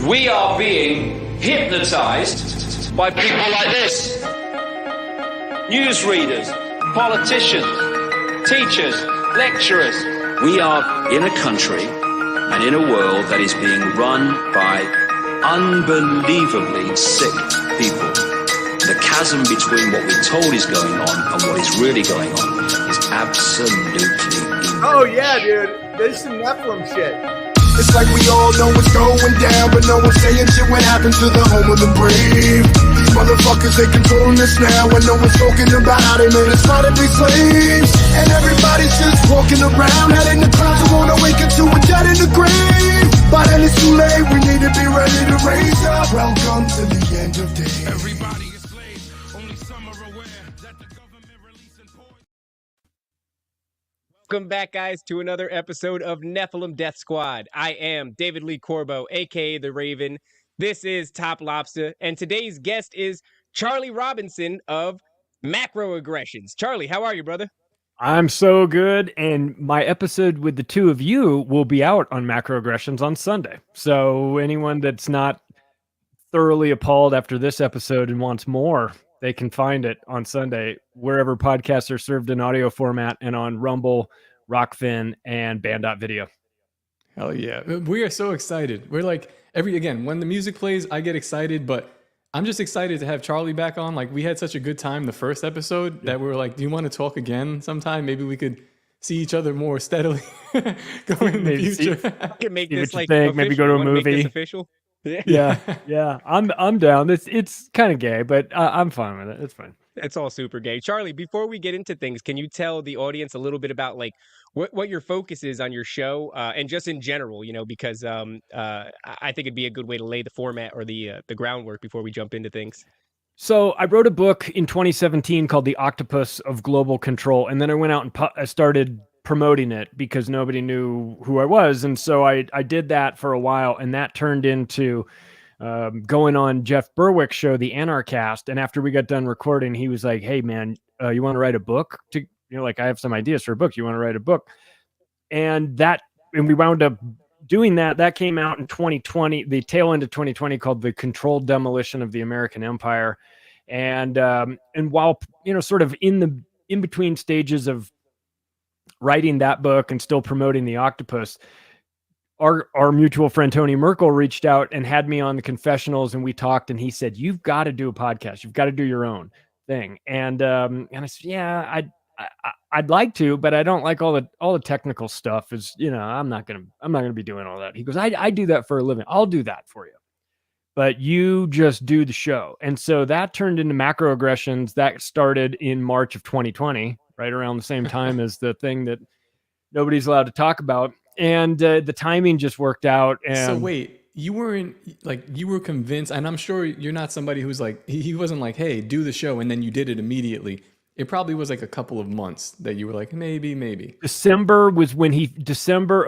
We are being hypnotized by people like this. Newsreaders, politicians, teachers, lecturers. We are in a country and in a world that is being run by unbelievably sick people. The chasm between what we're told is going on and what is really going on is absolutely enormous. Oh yeah, dude. There's some Nephilim shit. It's like we all know what's going down, but no one's saying shit. What happened to the home of the brave? These motherfuckers, they controlling us now, and no one's talking about it. Man, it's trying to be slaves, and everybody's just walking around, heading the clouds, who wanna wake up to a dead in the grave. But then it's too late. We need to be ready to raise up. Welcome to the end of days. Everybody is slaves. Only some are aware that the government releasing poison. Welcome back, guys, to another episode of Nephilim Death Squad. I am David Lee Corbo, a.k.a. The Raven. This is Top Lobster, and today's guest is Charlie Robinson of Macroaggressions. Charlie, how are you, brother? I'm so good, and my episode with the two of you will be out on Macroaggressions on Sunday. So anyone that's not thoroughly appalled after this episode and wants more, they can find it on Sunday wherever podcasts are served in audio format and on Rumble, Rockfin, and Band.video. Hell yeah. We are so excited. We're like, when the music plays, I get excited, but I'm just excited to have Charlie back on. Like, we had such a good time the first episode that we were like, do you want to talk again sometime? Maybe we could see each other more steadily going in the future. I can make See this what you like think. official. Maybe go to a You wanna make this movie. official? Yeah. I'm down. It's kind of gay, but I'm fine with it. It's fine. It's all super gay. Charlie, before we get into things, can you tell the audience a little bit about like what your focus is on your show and just in general, because I think it'd be a good way to lay the format or the groundwork before we jump into things. So I wrote a book in 2017 called The Octopus of Global Control, and then I went out and I started promoting it because nobody knew who I was. And so I did that for a while, and that turned into going on Jeff Berwick's show, The Anarchast. And after we got done recording, he was like, hey, man, you want to write a book? I have some ideas for a book. You want to write a book? And we wound up doing that. That came out in 2020, the tail end of 2020, called The Controlled Demolition of the American Empire. And while, sort of in between stages of writing that book and still promoting The Octopus, our mutual friend Tony Merkel reached out and had me on the confessionals, and we talked, and he said, you've got to do a podcast. You've got to do your own thing. And I said, yeah, I'd like to, but I don't like all the technical stuff. I'm not gonna be doing all that. He goes, I do that for a living. I'll do that for you, but you just do the show. And so that turned into Macroaggressions. That started in March of 2020, right around the same time as the thing that nobody's allowed to talk about. And the timing just worked out. And so wait, you were convinced, and I'm sure you're not somebody who's like, he wasn't like, hey, do the show, and then you did it immediately. It probably was like a couple of months that you were like, maybe. December of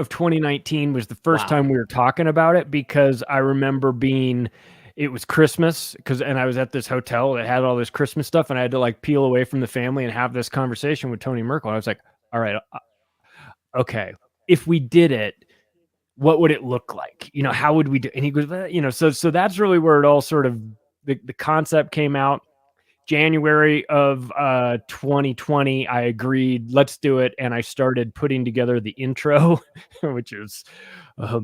2019 was the first time we were talking about it, because I remember it was Christmas, and I was at this hotel that had all this Christmas stuff, and I had to like peel away from the family and have this conversation with Tony Merkel. I was like, all right, okay, if we did it, what would it look like? How would we do? And he goes, so that's really where it all sort of, the concept came out. January of 2020, I agreed, let's do it. And I started putting together the intro, which is, I'll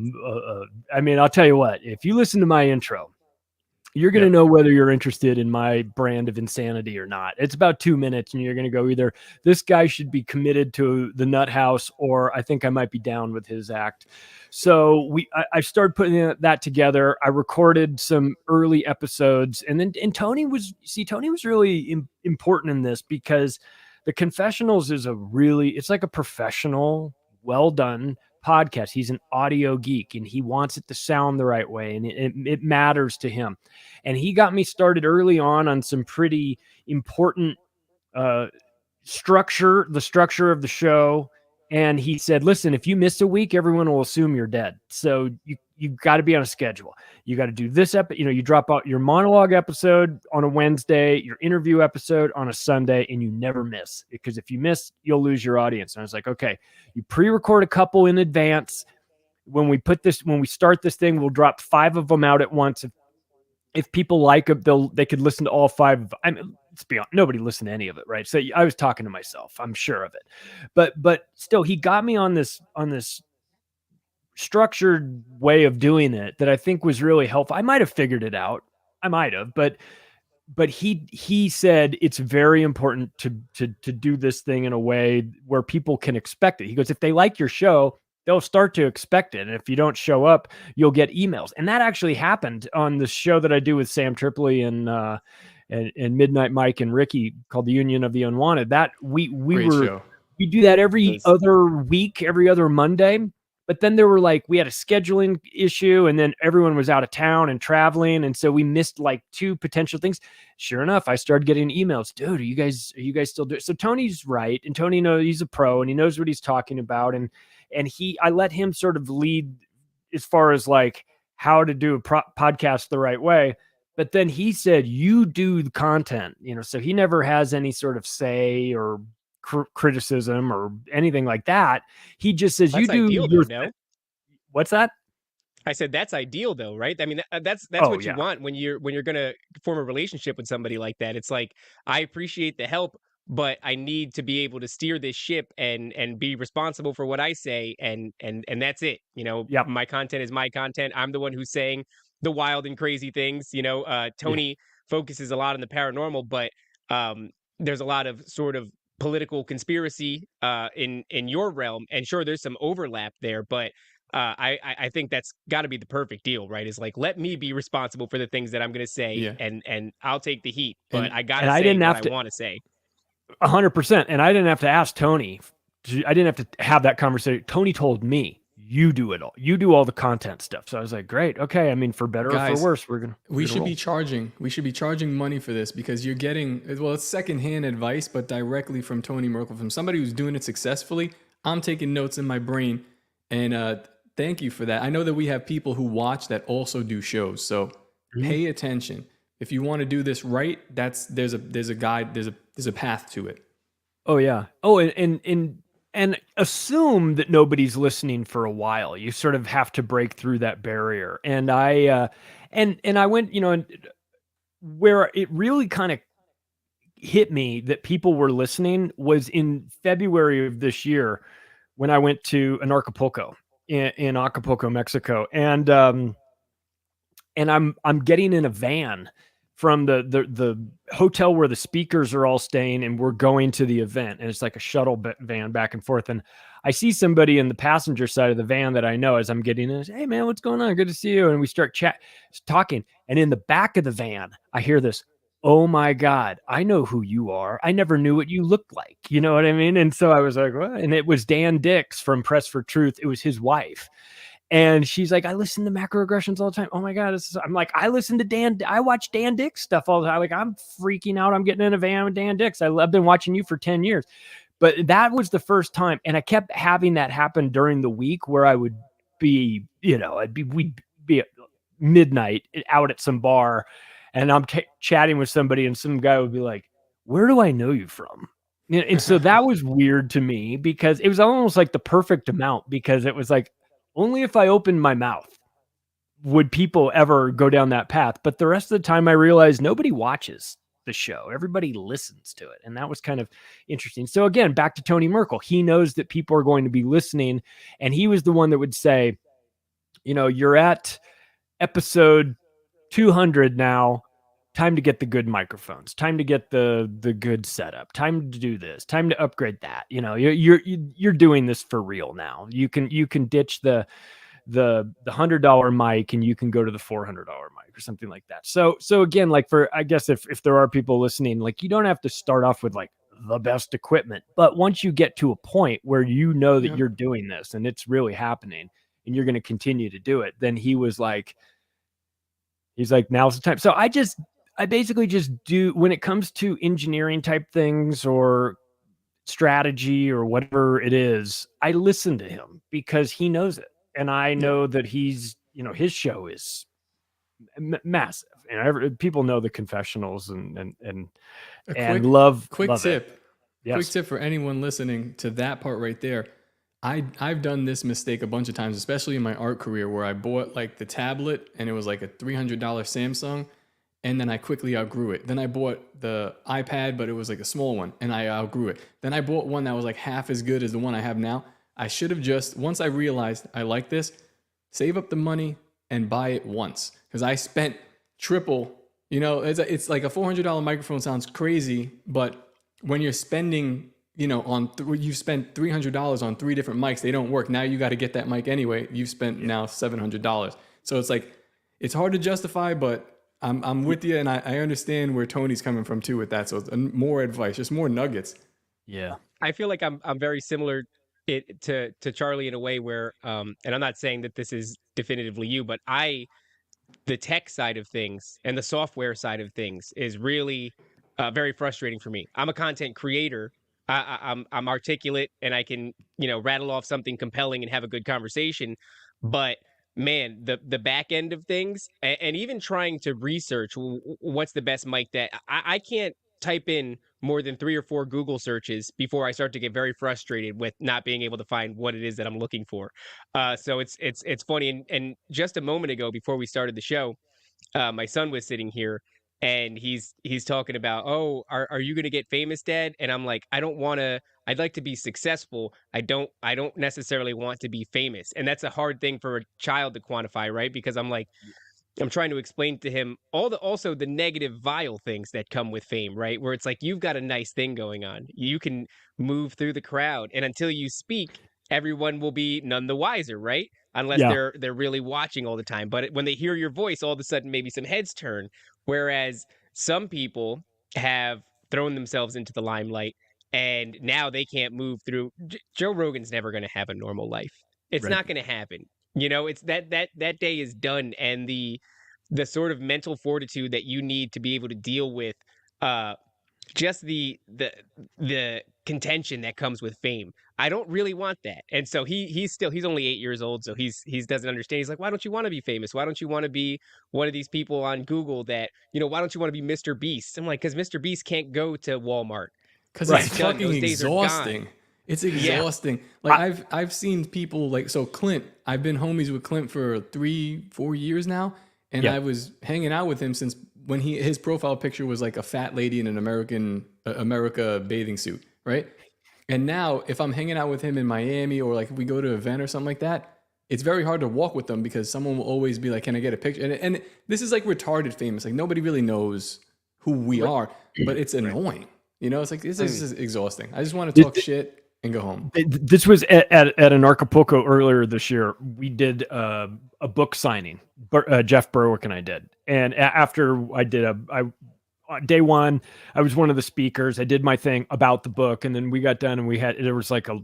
tell you what, if you listen to my intro, you're going to know whether you're interested in my brand of insanity or not. It's about 2 minutes, and you're going to go either, this guy should be committed to the nut house, or I think I might be down with his act. So I started putting that together. I recorded some early episodes, and Tony was really important in this, because the Confessionals is it's like a professional, well done podcast. He's an audio geek, and he wants it to sound the right way, and it matters to him. And he got me started early on some pretty important structure of the show. And he said, listen, if you miss a week, everyone will assume you're dead. So you got to be on a schedule. You got to do this you drop out your monologue episode on a Wednesday, your interview episode on a Sunday, and you never miss, because if you miss, you'll lose your audience. And I was like, okay, you pre-record a couple in advance. when we start this thing, we'll drop 5 of them out at once. If people like it, they could listen to all 5. I mean, let's be honest, nobody listened to any of it, right? So I was talking to myself, I'm sure of it, but still, he got me on this structured way of doing it that I think was really helpful. I might have figured it out, but he said it's very important to do this thing in a way where people can expect it. He goes, if they like your show, they'll start to expect it. And if you don't show up, you'll get emails. And that actually happened on the show that I do with Sam Tripoli and Midnight Mike and Ricky called The Union of the Unwanted. That we do that every other week, every other Monday. But then we had a scheduling issue, and then everyone was out of town and traveling. And so we missed like 2 potential things. Sure enough, I started getting emails. Dude, are you guys still doing it? So Tony's right. And Tony knows, he's a pro and he knows what he's talking about. And I let him sort of lead as far as like how to do a podcast the right way. But then he said, you do the content, so he never has any sort of say or criticism or anything like that. He just says, that's you do ideal, your though, no? What's that? I said that's ideal, though, right? I mean, that's what you yeah. want when you're gonna form a relationship with somebody like that. It's like, I appreciate the help, but I need to be able to steer this ship and be responsible for what I say, and that's it. Yep. My content is my content. I'm the one who's saying the wild and crazy things. Tony focuses a lot on the paranormal, but there's a lot of sort of political conspiracy in your realm, and sure, there's some overlap there, but I think that's got to be the perfect deal, right? Is like, let me be responsible for the things that I'm going to say, and I'll take the heat, but I got to say what I want to say. 100%. And I didn't have to ask Tony. I didn't have to have that conversation. Tony told me, you do it all. You do all the content stuff. So I was like, great. Okay. I mean, for better or for worse, we should be charging money for this, because you're getting, well, it's secondhand advice, but directly from Tony Merkel, from somebody who's doing it successfully. I'm taking notes in my brain, and thank you for that. I know that we have people who watch that also do shows, so pay attention. If you want to do this right, there's a guide, there's a path to it. Oh yeah. Oh, and assume that nobody's listening for a while. You sort of have to break through that barrier. And I went, where it really kind of hit me that people were listening was in February of this year, when I went to Acapulco, in Acapulco, Mexico. And I'm getting in a van from the hotel where the speakers are all staying, and we're going to the event, and it's like a shuttle van back and forth. And I see somebody in the passenger side of the van that I know as I'm getting in. I say, hey man, what's going on? Good to see you. And we start talking. And in the back of the van, I hear this, oh my God, I know who you are. I never knew what you looked like. You know what I mean? And so I was like, what? And it was Dan Dix from Press for Truth. It was his wife. And she's like, I listen to macroaggressions all the time. Oh my God. I'm like, I watch Dan Dix stuff all the time. Like, I'm freaking out. I'm getting in a van with Dan Dix. I've been watching you for 10 years. But that was the first time. And I kept having that happen during the week, where I would be, we'd be at midnight out at some bar, and I'm chatting with somebody, and some guy would be like, where do I know you from? And so that was weird to me, because it was almost like the perfect amount, because it was like, only if I opened my mouth would people ever go down that path. But the rest of the time, I realized nobody watches the show. Everybody listens to it. And that was kind of interesting. So again, back to Tony Merkel. He knows that people are going to be listening. And he was the one that would say, you're at episode 200 now. Time to get the good microphones. Time to get the good setup. Time to do this. Time to upgrade that. You're doing this for real now. You can ditch the $100 mic, and you can go to the $400 mic or something like that. So again, like, I guess if there are people listening, like, you don't have to start off with like the best equipment, but once you get to a point where you know that you're doing this and it's really happening, and you're going to continue to do it, then he's like, now's the time. So I basically just do, when it comes to engineering type things or strategy or whatever it is, I listen to him because he knows it. And I know that he's, his show is massive. And people know the confessionals and love tip. Yes. Quick tip for anyone listening to that part right there. I've done this mistake a bunch of times, especially in my art career, where I bought like the tablet and it was like a $300 Samsung, and then I quickly outgrew it. Then I bought the iPad, but it was like a small one, and I outgrew it. Then I bought one that was like half as good as the one I have now. I should have just, once I realized I like this, save up the money and buy it once, because I spent triple. You know, it's like a $400 microphone sounds crazy, but when you're spending, you know, you spent $300 on 3 different mics, they don't work. Now you got to get that mic anyway. You've spent now $700. So it's like, it's hard to justify, but I'm with you, and I understand where Tony's coming from too with that. So more advice, just more nuggets. Yeah. I feel like I'm very similar to Charlie in a way where and I'm not saying that this is definitively you, but the tech side of things and the software side of things is really very frustrating for me. I'm a content creator. I'm articulate and I can, you know, rattle off something compelling and have a good conversation. But man, the back end of things and even trying to research what's the best mic that I can't type in more than 3 or 4 Google searches before I start to get very frustrated with not being able to find what it is that I'm looking for. So it's funny. And just a moment ago, before we started the show, my son was sitting here and he's talking about, oh, are you going to get famous, Dad? And I'm like, I don't want to. I'd like to be successful. I don't necessarily want to be famous, and that's a hard thing for a child to quantify, right? Because I'm trying to explain to him also the negative, vile things that come with fame, right? Where it's like you've got a nice thing going on, you can move through the crowd, and until you speak, everyone will be none the wiser, right? Unless Yeah. they're really watching all the time. But when they hear your voice, all of a sudden maybe some heads turn. Whereas some people have thrown themselves into the limelight, and now they can't move through. Joe Rogan's never going to have a normal life. It's Right. not going to happen. You know, it's that day is done, and the sort of mental fortitude that you need to be able to deal with just the contention that comes with fame. I don't really want that. And so he's only 8 years old, so he's doesn't understand. He's like, why don't you want to be famous? Why don't you want to be one of these people on Google that, you know, why don't you want to be Mr. Beast? I'm like, because Mr. Beast can't go to Walmart. Because Right. it's Done. fucking Those days are gone. exhausting. It's exhausting. Like I've seen people like, so Clint, I've been homies with Clint for 3-4 years now. And Yeah. I was hanging out with him since when his profile picture was like a fat lady in an America bathing suit, right? And now if I'm hanging out with him in Miami, or like if we go to an event or something like that, it's very hard to walk with them because someone will always be like, can I get a picture? And this is like retarded famous. Like nobody really knows who we are, but it's annoying. You know, it's like, this is exhausting. I just want to talk shit and go home. This was at an Acapulco earlier this year. We did a book signing. Jeff Berwick and I did. And after I did day one, I was one of the speakers. I did my thing about the book, and then we got done, and there was like a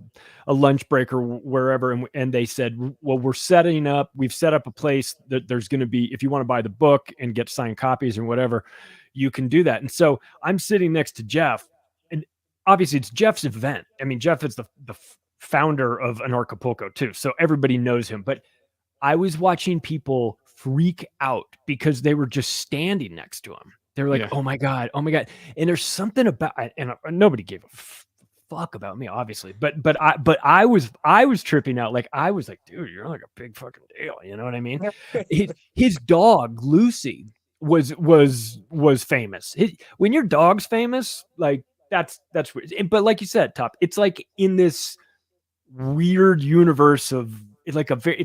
lunch break or wherever, and they said, well, we've set up a place that there's going to be, if you want to buy the book and get signed copies or whatever, you can do that. And so I'm sitting next to Jeff, and obviously it's Jeff's event. I mean, Jeff is the founder of Anarchapulco too, so everybody knows him. But I was watching people freak out because they were just standing next to him. They're like, oh my God. And there's something about, and nobody gave a fuck about me, obviously, but I was tripping out. Like, I was like, dude, you're like a big fucking deal. You know what I mean? His dog, Lucy, was famous. When your dog's famous, like that's weird. But like you said, Top, it's like in this weird universe of, it's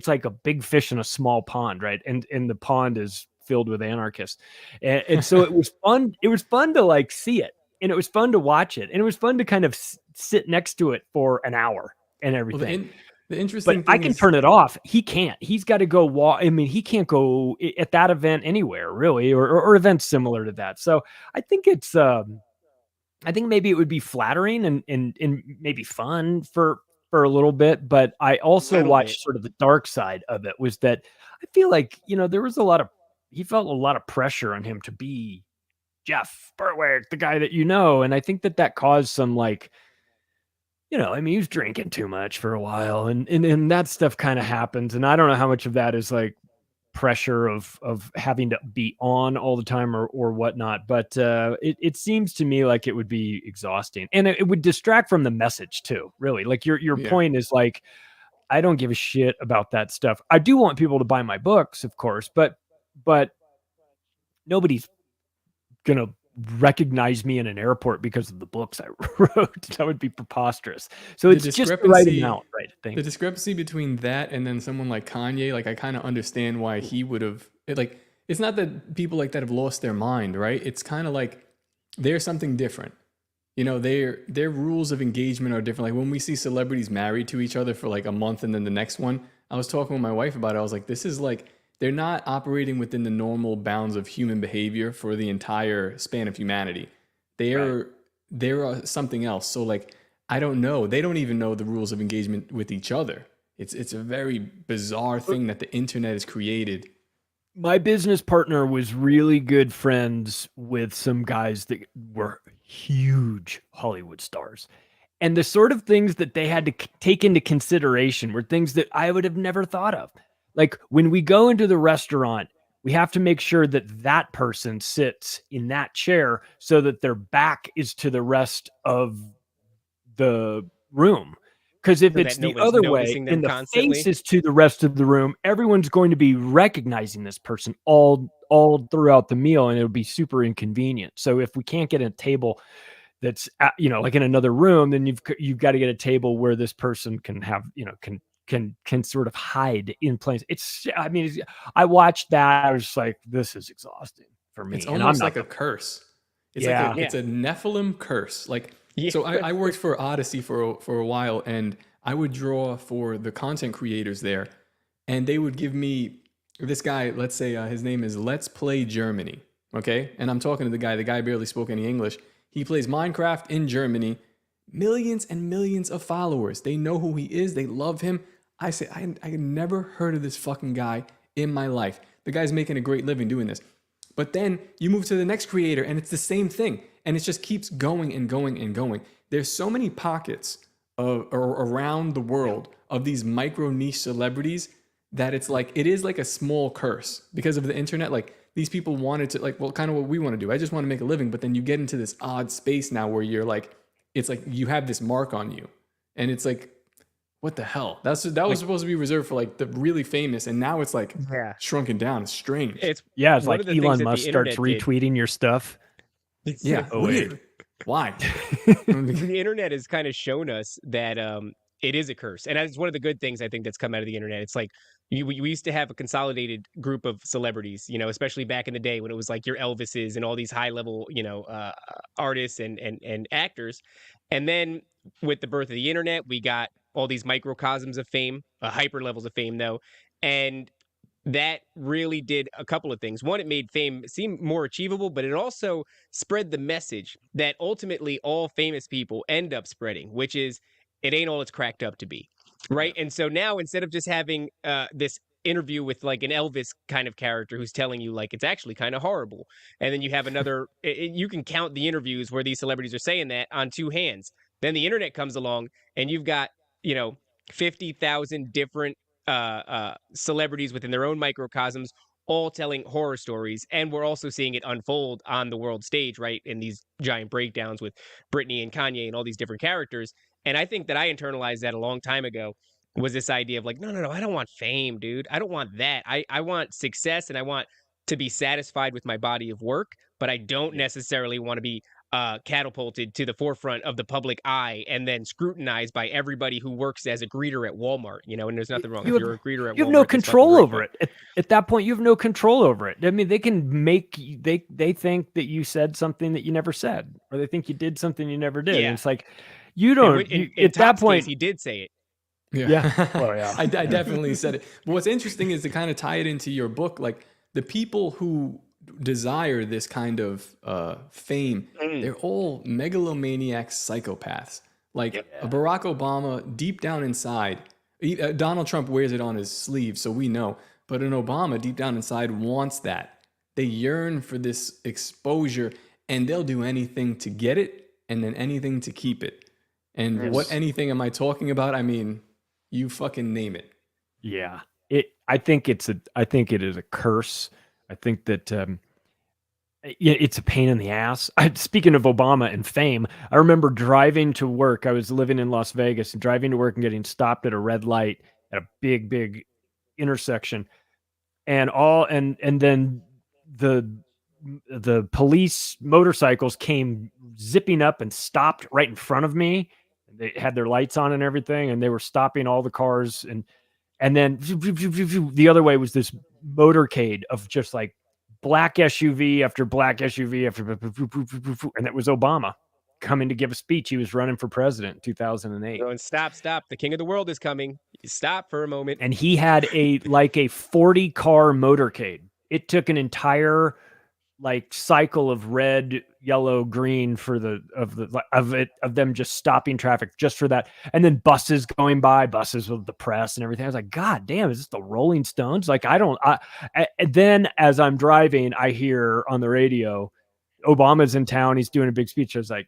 like a big fish in a small pond, right? And the pond is filled with anarchists, and so it was fun. It was fun to like see it, and it was fun to watch it, and it was fun to kind of sit next to it for an hour and everything. Well, the interesting but thing I can turn it off. He can't. He's got to go walk. I mean, he can't go at that event anywhere really, or events similar to that. So I think it's. I think maybe it would be flattering and maybe fun for a little bit, but I also watched sort of the dark side of it, was that I feel like, you know, there was he felt a lot of pressure on him to be Jeff Berwick, the guy that you know. And I think that caused some, like, you know, I mean, he was drinking too much for a while, and that stuff kind of happens. And I don't know how much of that is like pressure of having to be on all the time or whatnot. But it seems to me like it would be exhausting, and it would distract from the message too. Really, like your point is like, I don't give a shit about that stuff. I do want people to buy my books, of course, but nobody's gonna recognize me in an airport because of the books I wrote. That would be preposterous. So it's just the right amount, right? I think the discrepancy between that and then someone like Kanye, like I kind of understand why he would have like. It's not that people like that have lost their mind, right? It's kind of like they're something different. You know, their rules of engagement are different. Like when we see celebrities married to each other for like a month and then the next one, I was talking with my wife about it. I was like, this is like, they're not operating within the normal bounds of human behavior for the entire span of humanity. They're something else. So like, I don't know. They don't even know the rules of engagement with each other. It's a very bizarre thing that the internet has created. My business partner was really good friends with some guys that were huge Hollywood stars. And the sort of things that they had to take into consideration were things that I would have never thought of. Like when we go into the restaurant, we have to make sure that that person sits in that chair so that their back is to the rest of the room. Because if it's the other way and the face is to the rest of the room, everyone's going to be recognizing this person all throughout the meal, and it'll be super inconvenient. So if we can't get a table that's like in another room, then you've got to get a table where this person can have can sort of hide in plain. I watched that. I was just like, this is exhausting for me. It's almost like a curse. It's it's a Nephilim curse. Like, so I worked for Odyssey for a while, and I would draw for the content creators there, and they would give me this guy. Let's say his name is Let's Play Germany. Okay, and I'm talking to the guy. The guy barely spoke any English. He plays Minecraft in Germany. Millions and millions of followers. They know who he is. They love him. I say, I had never heard of this fucking guy in my life. The guy's making a great living doing this. But then you move to the next creator and it's the same thing. And it just keeps going and going and going. There's so many pockets around the world of these micro niche celebrities that it's like, it is like a small curse because of the internet. Like these people wanted to kind of what we want to do. I just want to make a living. But then you get into this odd space now where you're like, it's like you have this mark on you. And it's like, what the hell? That was supposed to be reserved for like the really famous, and now it's like shrunken down. It's strange. It's like Elon Musk starts retweeting your stuff. Yeah, weird. Why? The internet has kind of shown us that it is a curse, and it's one of the good things I think that's come out of the internet. It's like we used to have a consolidated group of celebrities, especially back in the day when it was like your Elvises and all these high level, artists and actors, and then with the birth of the internet, we got all these microcosms of fame, hyper levels of fame, though. And that really did a couple of things. One, it made fame seem more achievable, but it also spread the message that ultimately all famous people end up spreading, which is it ain't all it's cracked up to be. Right. And so now instead of just having this interview with like an Elvis kind of character who's telling you like it's actually kind of horrible, and then you have another, you can count the interviews where these celebrities are saying that on two hands. Then the internet comes along and you've got 50,000 different celebrities within their own microcosms, all telling horror stories. And we're also seeing it unfold on the world stage, right? In these giant breakdowns with Britney and Kanye and all these different characters. And I think that I internalized that a long time ago, was this idea of like, no, I don't want fame, dude. I don't want that. I want success, and I want to be satisfied with my body of work, but I don't necessarily want to be catapulted to the forefront of the public eye and then scrutinized by everybody who works as a greeter at Walmart, and there's nothing wrong if you're a greeter at Walmart. You have no control over it. At that point, you have no control over it. I mean, they can they think that you said something that you never said, or they think you did something you never did. Yeah. And it's like, you don't, at that point, he did say it. Yeah. Well, yeah. I definitely said it. But what's interesting is to kind of tie it into your book, like the people who desire this kind of fame, they're all megalomaniac psychopaths. Like Barack Obama, deep down inside, Donald Trump wears it on his sleeve, so we know. But an Obama, deep down inside, wants that. They yearn for this exposure, and they'll do anything to get it, and then anything to keep it. And what anything am I talking about? I mean, you fucking name it. Yeah. I think it is a curse. I think that it's a pain in the ass. Speaking of Obama and fame, I remember driving to work. I was living in Las Vegas and driving to work and getting stopped at a red light at a big intersection, and then the police motorcycles came zipping up and stopped right in front of me. They had their lights on and everything, and they were stopping all the cars. And then the other way was this motorcade of just like black SUV after black SUV after, and it was Obama coming to give a speech. He was running for president in 2008. And stop. The king of the world is coming. Stop for a moment. And he had a 40 car motorcade. It took an entire like cycle of red, yellow, green for of them just stopping traffic just for that. And then buses going by, buses with the press and everything. I was like, God damn, is this the Rolling Stones? Like, and then as I'm driving, I hear on the radio, Obama's in town. He's doing a big speech. I was like,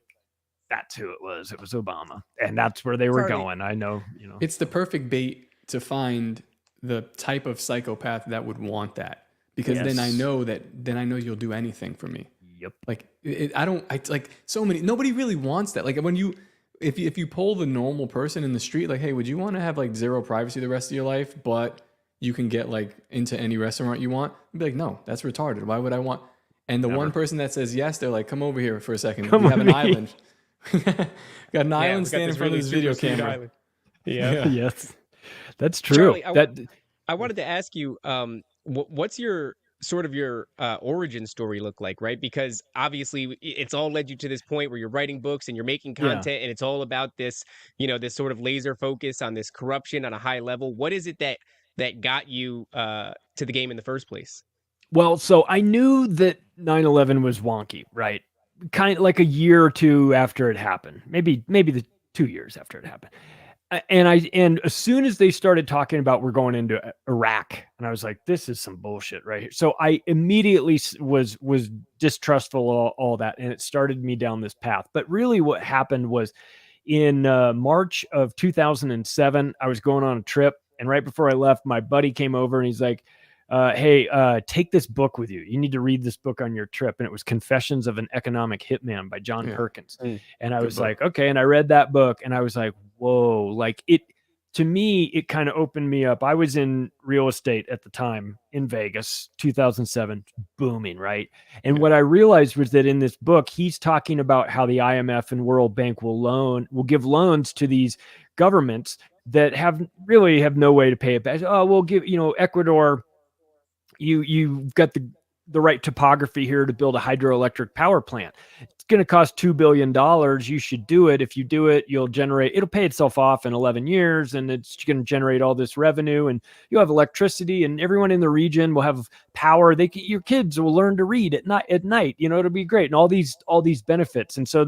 that's who it was. It was Obama. And that's where they were going. I know, It's the perfect bait to find the type of psychopath that would want that. Because then I know you'll do anything for me. Yep. Like nobody really wants that. Like if you poll the normal person in the street, like, hey, would you want to have like zero privacy the rest of your life, but you can get like into any restaurant you want? I'd be like, no, that's retarded. Why would I want? And the one person that says yes, they're like, come over here for a second. We have an island. Got an island standing in front of this video camera. Yeah. Yes. That's true. Charlie, I wanted to ask you, what's your sort of your origin story look like, right? Because obviously it's all led you to this point where you're writing books and you're making content, and it's all about this, this sort of laser focus on this corruption on a high level. What is it that got you to the game in the first place? Well, so I knew that 9/11 was wonky, right? Kind of like a year or two after it happened, maybe the 2 years after it happened. And as soon as they started talking about we're going into Iraq, and I was like, this is some bullshit right here. So I immediately was distrustful of all that, and it started me down this path. But really what happened was in March of 2007, I was going on a trip, and right before I left, my buddy came over and he's like, hey, take this book with you. You need to read this book on your trip. And it was Confessions of an Economic Hitman by John Perkins. And I was like, okay. And I read that book and I was like, whoa, like to me, it kind of opened me up. I was in real estate at the time in Vegas, 2007, booming, right? And what I realized was that in this book, he's talking about how the IMF and World Bank will give loans to these governments that have no way to pay it back. Oh, we'll give, Ecuador, you've got the right topography here to build a hydroelectric power plant. It's going to cost $2 billion. You should do it. If you do it, it'll pay itself off in 11 years and it's going to generate all this revenue and you'll have electricity and everyone in the region will have power. Your kids will learn to read at night, it'll be great. And all these benefits. And so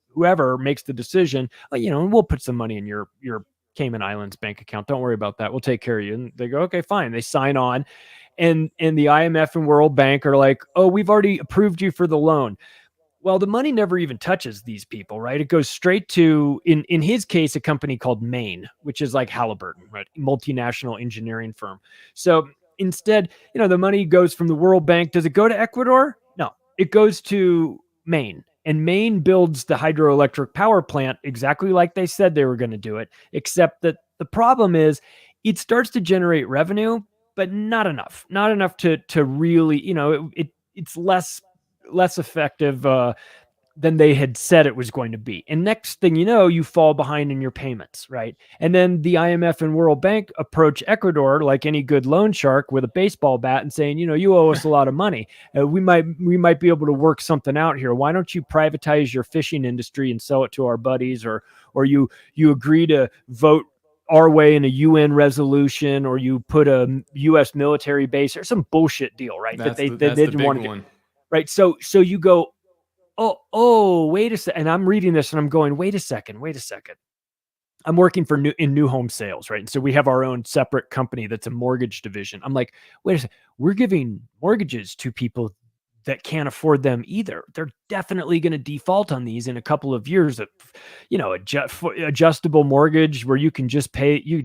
whoever makes the decision, we'll put some money in your Cayman Islands bank account. Don't worry about that. We'll take care of you. And they go, okay, fine. They sign on. And the IMF and World Bank are like, oh, we've already approved you for the loan. Well, the money never even touches these people, right? It goes straight to, in his case, a company called Maine, which is like Halliburton, right? Multinational engineering firm. So instead, the money goes from the World Bank. Does it go to Ecuador? No, it goes to Maine. And Maine builds the hydroelectric power plant exactly like they said they were going to do it, except that the problem is it starts to generate revenue, but not enough to really, it's less effective than they had said it was going to be. And next thing you know, you fall behind in your payments, right? And then the IMF and World Bank approach Ecuador like any good loan shark with a baseball bat and saying, you owe us a lot of money. We might be able to work something out here. Why don't you privatize your fishing industry and sell it to our buddies, or you agree to vote our way in a UN resolution, or you put a U.S. military base or some bullshit deal, right? That's they the didn't want to one. Right. So you go, oh, wait a second. And I'm reading this and I'm going, wait a second. I'm working for new home sales, right? And so we have our own separate company that's a mortgage division. I'm like, wait a second. We're giving mortgages to people that can't afford them either. They're definitely going to default on these in a couple of years. Adjustable mortgage where you can just pay you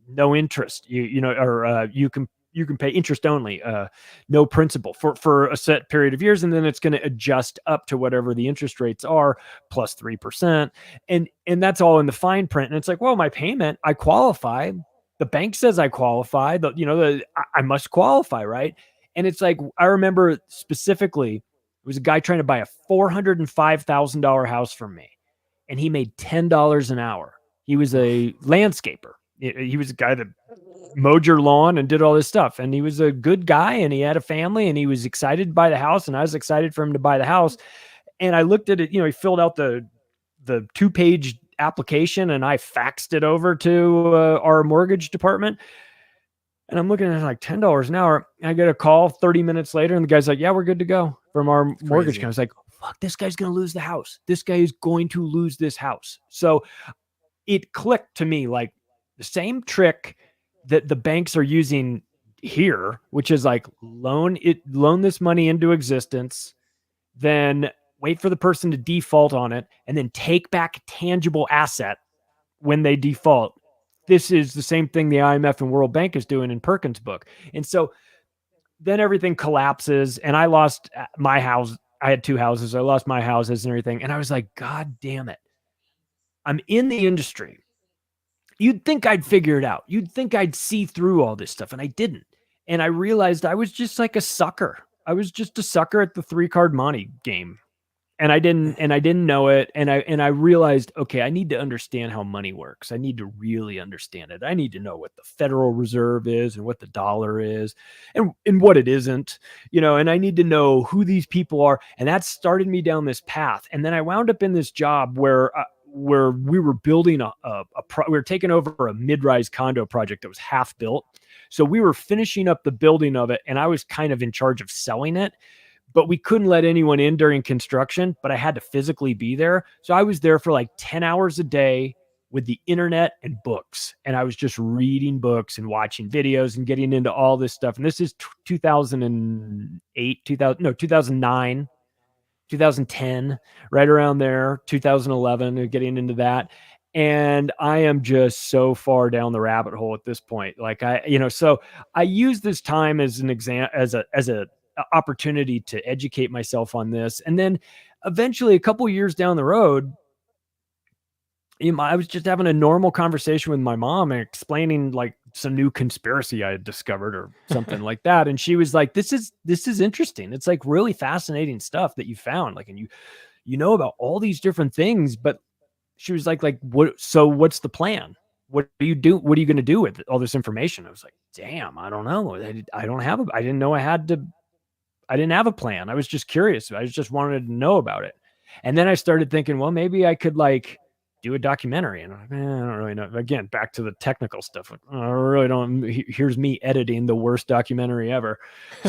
no interest, or you can pay interest only, no principal for a set period of years, and then it's going to adjust up to whatever the interest rates are plus 3%, and that's all in the fine print. And it's like, well, my payment, I qualify. The bank says I qualify. I must qualify, right? And it's like, I remember specifically, it was a guy trying to buy a $405,000 house from me, and he made $10 an hour. He was a landscaper. He was a guy that mowed your lawn and did all this stuff. And he was a good guy, and he had a family, and he was excited to buy the house. And I was excited for him to buy the house. And I looked at it, he filled out the 2-page application, and I faxed it over to our mortgage department. And I'm looking at it like $10 an hour. And I get a call 30 minutes later, and the guy's like, yeah, we're good to go from our mortgage company. I was like, fuck, this guy's going to lose the house. This guy is going to lose this house. So it clicked to me, like the same trick that the banks are using here, which is like loan this money into existence, then wait for the person to default on it, and then take back tangible asset when they default. This is the same thing the IMF and World Bank is doing in Perkins' book. And so then everything collapses, and I lost my house. I had 2 houses. I lost my houses and everything. And I was like, God damn it. I'm in the industry. You'd think I'd figure it out. You'd think I'd see through all this stuff, and I didn't. And I realized I was just like a sucker. I was just a sucker at the 3-card Monte game. And I didn't know it. And I realized, okay, I need to understand how money works. I need to really understand it. I need to know what the Federal Reserve is and what the dollar is and what it isn't, and I need to know who these people are. And that started me down this path. And then I wound up in this job where we were building we were taking over a mid-rise condo project that was half built. So we were finishing up the building of it, and I was kind of in charge of selling it. But we couldn't let anyone in during construction, but I had to physically be there. So I was there for like 10 hours a day with the internet and books. And I was just reading books and watching videos and getting into all this stuff. And this is 2008, 2009, 2010, right around there, 2011, getting into that. And I am just so far down the rabbit hole at this point. Like so I use this time as an exam, as a opportunity to educate myself on this. And then eventually, a couple years down the road, I was just having a normal conversation with my mom and explaining like some new conspiracy I had discovered or something like that. And she was like, this is interesting. It's like really fascinating stuff that you found. Like, and you know about all these different things, but she was like, so what's the plan? What do you do? What are you going to do with all this information? I was like, damn, I don't know. I didn't know I didn't have a plan. I was just curious. I just wanted to know about it. And then I started thinking, well, maybe I could like do a documentary. And I'm like, I don't really know. Again, back to the technical stuff. I really don't. Here's me editing the worst documentary ever.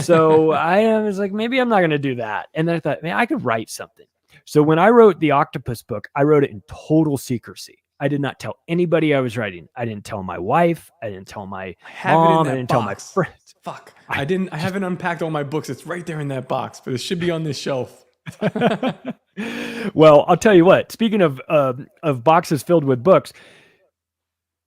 So I was like, maybe I'm not going to do that. And then I thought, man, I could write something. So when I wrote the Octopus book, I wrote it in total secrecy. I did not tell anybody I was writing. I didn't tell my wife. I didn't tell my mom. I didn't tell my friends. Fuck. I haven't unpacked all my books. It's right there in that box, but it should be on this shelf. Well, I'll tell you what, speaking of boxes filled with books,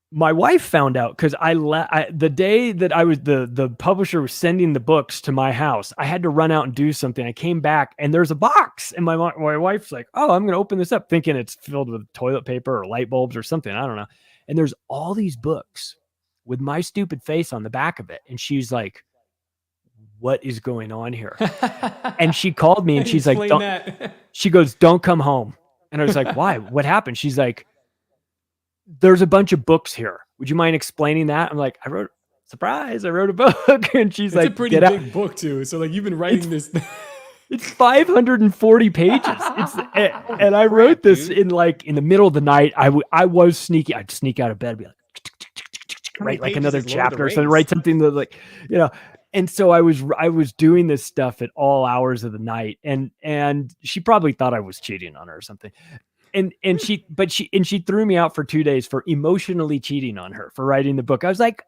my wife found out because the day that I was the publisher was sending the books to my house, I had to run out and do something. I came back and there's a box, and my wife's like, "Oh, I'm going to open this up," thinking it's filled with toilet paper or light bulbs or something. I don't know. And there's all these books with my stupid face on the back of it, and she's like, "What is going on here?" And she called me and she's like, she goes, "Don't come home." And I was like, "Why? What happened?" She's like, "There's a bunch of books here. Would you mind explaining that?" I'm like, I wrote a book. And she's like, it's a pretty big book too. So like you've been writing this. It's 540 pages. And I wrote this in the middle of the night. I was sneaky. I'd sneak out of bed and be like, write like another chapter. So write something that like, and so I was doing this stuff at all hours of the night. And she probably thought I was cheating on her or something. And she threw me out for 2 days for emotionally cheating on her for writing the book. I was like,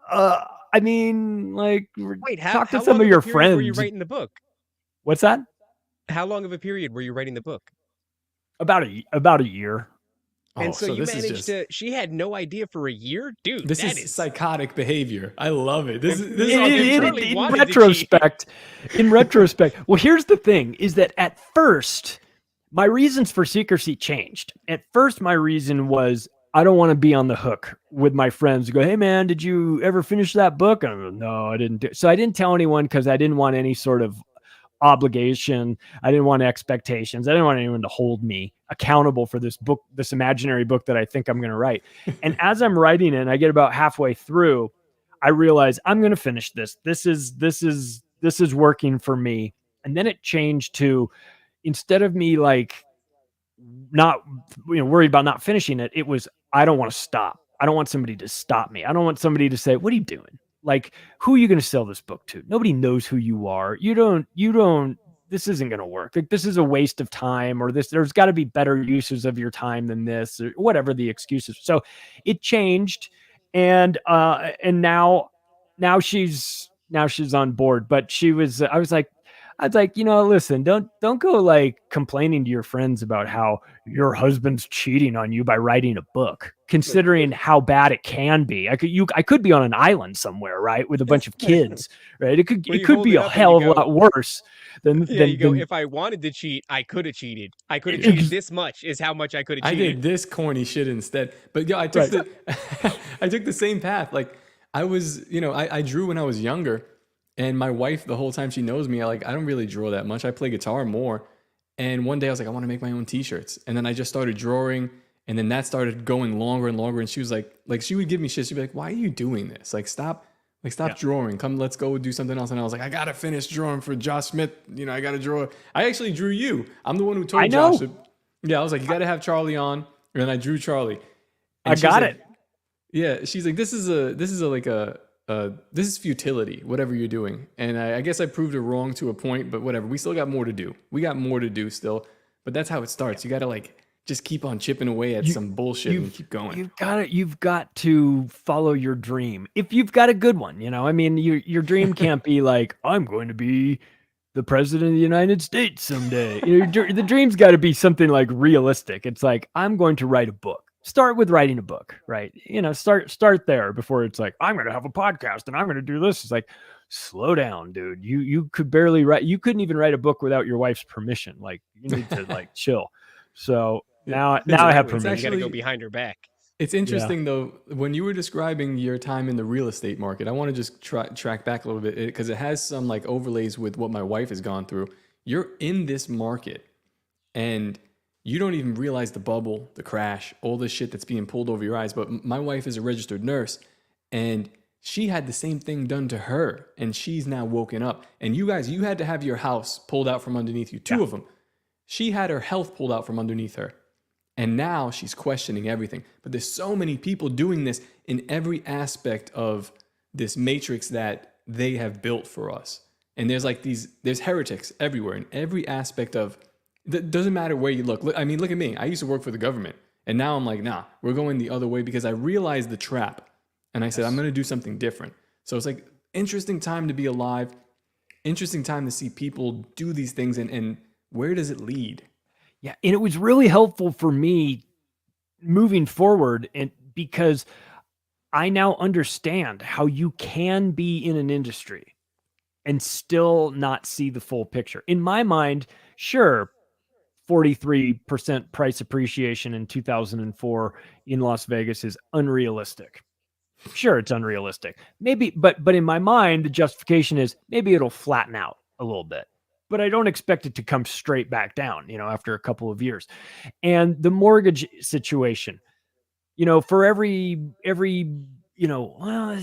I mean, like, wait, talk to some of your friends. Were you writing the book? What's that? How long of a period were you writing the book? About a year. And so you this is managed just to. She had no idea for a year, dude. this That is is psychotic behavior. I love it. This is It- Charlie In wanted to cheat. retrospect, well, here's the thing: is that at first, my reasons for secrecy changed. At first, my reason was I don't want to be on the hook with my friends. Go, hey man, did you ever finish that book? And I go, no, I didn't. So I didn't tell anyone because I didn't want any sort of obligation. I didn't want expectations. I didn't want anyone to hold me accountable for this book, this imaginary book that I think I'm going to write. And as I'm writing it, and I get about halfway through, I realize I'm going to finish this. This is working for me. And then it changed to, instead of me like not worried about not finishing it, it was I don't want to stop. I don't want somebody to stop me. I don't want somebody to say, what are you doing? Like, who are you going to sell this book to? Nobody knows who you are. You don't, this isn't going to work. Like, this is a waste of time, or there's got to be better uses of your time than this, or whatever the excuses. So it changed. And now she's on board, but I was like, listen, don't go like complaining to your friends about how your husband's cheating on you by writing a book, considering how bad it can be. I could be on an island somewhere, right, with a bunch of kids, right? It could be a hell of a lot worse than if I wanted to cheat, I could have cheated. I could have cheated this much is how much I could have cheated. I did this corny shit instead. But I took I took the same path. Like I was, I drew when I was younger. And my wife, the whole time she knows me, I don't really draw that much. I play guitar more. And one day I was like, I want to make my own t-shirts. And then I just started drawing. And then that started going longer and longer. And she was like she would give me shit. She'd be like, why are you doing this? Stop drawing. Come, let's go do something else. And I was like, I got to finish drawing for Josh Smith. I got to draw. I actually drew you. I'm the one who told Josh. I was like, you got to have Charlie on. And then I drew Charlie. And I got it. Yeah. She's like, this is futility, whatever you're doing. And I guess I proved her wrong to a point, but whatever. We still got more to do. We got more to do still. But that's how it starts. You got to just keep on chipping away at some bullshit and keep going. You've got to follow your dream. If you've got a good one, your dream can't be like, I'm going to be the president of the United States someday. The dream's got to be something like realistic. It's like, I'm going to write a book. Start with writing a book, right? Start there before it's like, I'm going to have a podcast and I'm going to do this. It's like, slow down, dude. You could barely write. You couldn't even write a book without your wife's permission. Like, you need to chill. So now I have permission. You got to go behind her back. It's interesting though, when you were describing your time in the real estate market, I want to just track back a little bit because it has some overlays with what my wife has gone through. You're in this market and you don't even realize the bubble, the crash, all this shit that's being pulled over your eyes. But my wife is a registered nurse and she had the same thing done to her and she's now woken up. And you guys, you had to have your house pulled out from underneath you, two of them. She had her health pulled out from underneath her. And now she's questioning everything. But there's so many people doing this in every aspect of this matrix that they have built for us. And there's heretics everywhere in every aspect of. It doesn't matter where you look. Look at me. I used to work for the government. And now I'm like, nah, we're going the other way because I realized the trap. And I said, I'm going to do something different. So it's interesting time to be alive. Interesting time to see people do these things. And where does it lead? Yeah. And it was really helpful for me moving forward because I now understand how you can be in an industry and still not see the full picture. In my mind, sure, 43% price appreciation in 2004 in Las Vegas is unrealistic. Sure, it's unrealistic. Maybe, but in my mind, the justification is maybe it'll flatten out a little bit. But I don't expect it to come straight back down, after a couple of years. And the mortgage situation, for every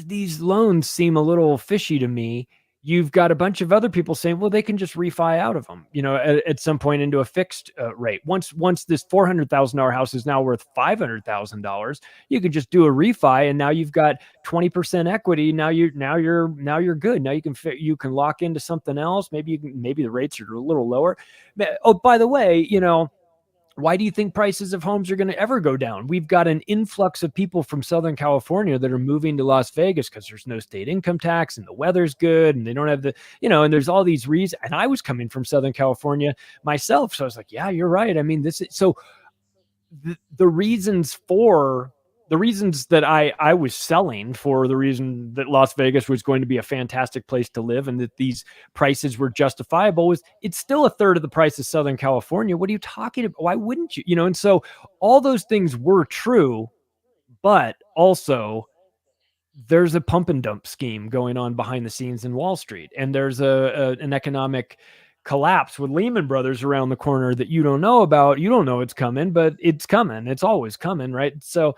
these loans seem a little fishy to me. You've got a bunch of other people saying, well, they can just refi out of them, at some point into a fixed rate. Once this $400,000 house is now worth $500,000, you could just do a refi, and now you've got 20% equity. Now you're good. Now you can lock into something else. Maybe the rates are a little lower. Oh, by the way, why do you think prices of homes are going to ever go down? We've got an influx of people from Southern California that are moving to Las Vegas because there's no state income tax and the weather's good and they don't have the, and there's all these reasons. And I was coming from Southern California myself. So I was like, yeah, you're right. I mean, the reasons that I was selling for the reason that Las Vegas was going to be a fantastic place to live and that these prices were justifiable was it's still a third of the price of Southern California. What are you talking about? Why wouldn't you? And so all those things were true, but also there's a pump and dump scheme going on behind the scenes in Wall Street. And there's an economic collapse with Lehman Brothers around the corner that you don't know about. You don't know it's coming, but it's coming. It's always coming, right? So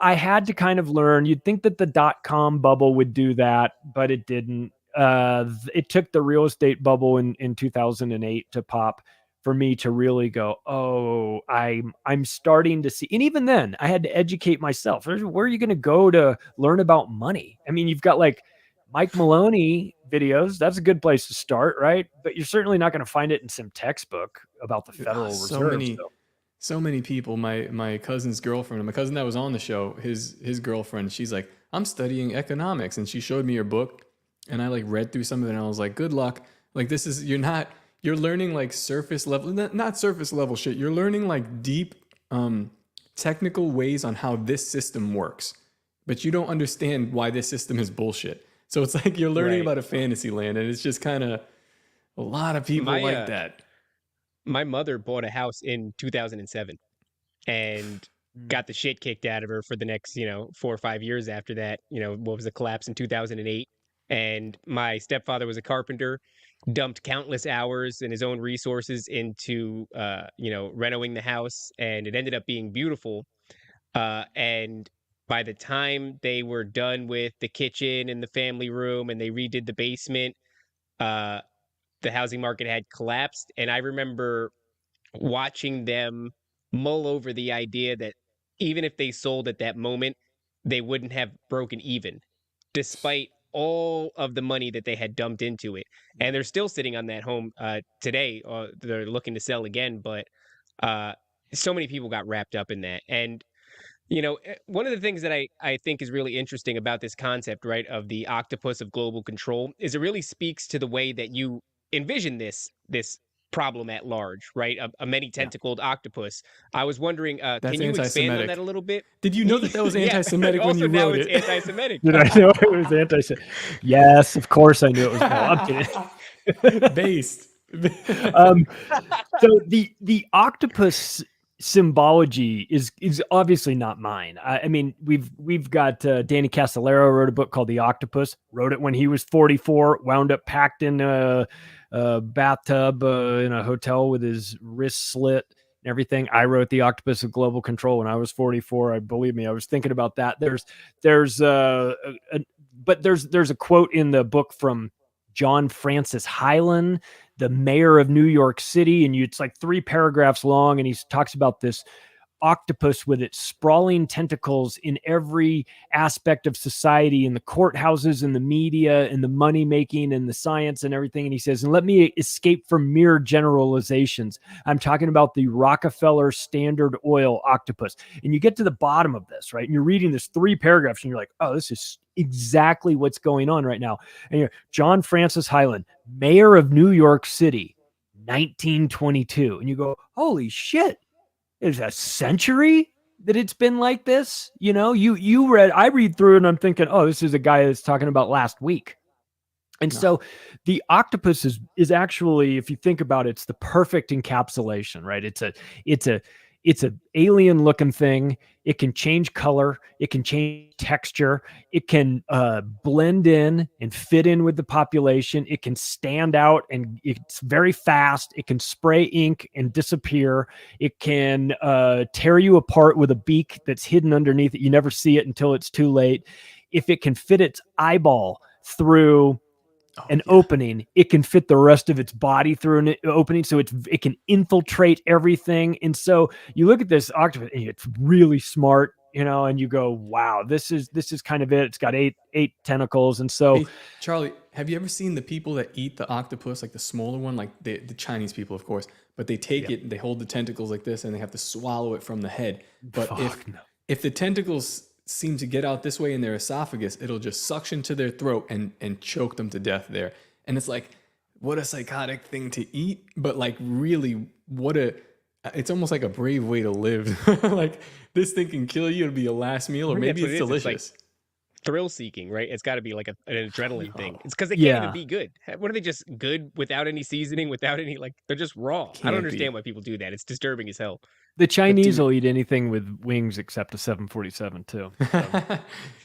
I had to kind of learn. You'd think that the .com bubble would do that, but it didn't. It took the real estate bubble in 2008 to pop for me to really go, oh, I'm starting to see. And even then, I had to educate myself. Where are you going to go to learn about money? I mean, you've got like Mike Maloney videos. That's a good place to start, right? But you're certainly not going to find it in some textbook about the Federal Reserve. So many people, my cousin's girlfriend, my cousin that was on the show, his girlfriend, she's like, I'm studying economics. And she showed me her book and I like read through some of it and I was like, good luck. Like you're learning like surface level, not surface level shit. You're learning like deep, technical ways on how this system works, but you don't understand why this system is bullshit. So it's like you're learning about a fantasy land and it's just kind of a lot of people like that. My mother bought a house in 2007 and got the shit kicked out of her for the next, 4 or 5 years after that. What was the collapse in 2008? And my stepfather was a carpenter, dumped countless hours and his own resources into, renovating the house. And it ended up being beautiful. And by the time they were done with the kitchen and the family room and they redid the basement, the housing market had collapsed. And I remember watching them mull over the idea that even if they sold at that moment, they wouldn't have broken even, despite all of the money that they had dumped into it. And they're still sitting on that home today. They're looking to sell again, but so many people got wrapped up in that. And one of the things that I think is really interesting about this concept, right, of the octopus of global control is it really speaks to the way that you envision this problem at large, right? A many-tentacled octopus. I was wondering, can you expand on that a little bit? Did you know that was anti-Semitic when you wrote it? It's anti-Semitic. Did I know it was anti-Semitic? Yes, of course I knew it was. No, I'm kidding. Based. So the octopus symbology is obviously not mine. I mean, we've got Danny Castellero wrote a book called The Octopus. Wrote it when he was 44. Wound up packed in a bathtub in a hotel with his wrist slit and everything. I wrote The Octopus of Global Control when I was 44. I believe me, I was thinking about that. There's a quote in the book from John Francis Hylan, the mayor of New York City, and it's like 3 paragraphs long, and he talks about this octopus with its sprawling tentacles in every aspect of society, in the courthouses and the media and the money making and the science and everything. And he says, and let me escape from mere generalizations. I'm talking about the Rockefeller Standard Oil octopus. And you get to the bottom of this, right? And you're reading this 3 paragraphs and you're like, oh, this is exactly what's going on right now. And you're John Francis Hylan, mayor of New York City, 1922. And you go, holy shit. Is a century that it's been like this. I read through it and I'm thinking, oh, this is a guy that's talking about last week. And so the octopus is actually, if you think about it, it's the perfect encapsulation, right? It's a alien looking thing. It can change color. It can change texture. It can blend in and fit in with the population. It can stand out and it's very fast. It can spray ink and disappear. It can tear you apart with a beak that's hidden underneath it. You never see it until it's too late. If it can fit its eyeball through opening, it can fit the rest of its body through an opening, so it can infiltrate everything. And so you look at this octopus, and it's really smart. and you go, wow, this is kind of it. It's got eight tentacles. And so Hey, Charlie, have you ever seen the people that eat the octopus, like the smaller one, like the Chinese people, of course, but they take it, they hold the tentacles like this, and they have to swallow it from the head. But if the tentacles seem to get out this way in their esophagus, it'll just suction to their throat and choke them to death there. And it's like, what a psychotic thing to eat, but like really, it's almost like a brave way to live. Like this thing can kill you. It'll be a last meal, or maybe it's delicious. It's like thrill seeking, right? It's got to be like an adrenaline thing. It's because they can't even be good. What are they, just good without any seasoning, without any, like, they're just raw. I don't understand why people do that. It's disturbing as hell. The Chinese will eat anything with wings except a 747 too. So.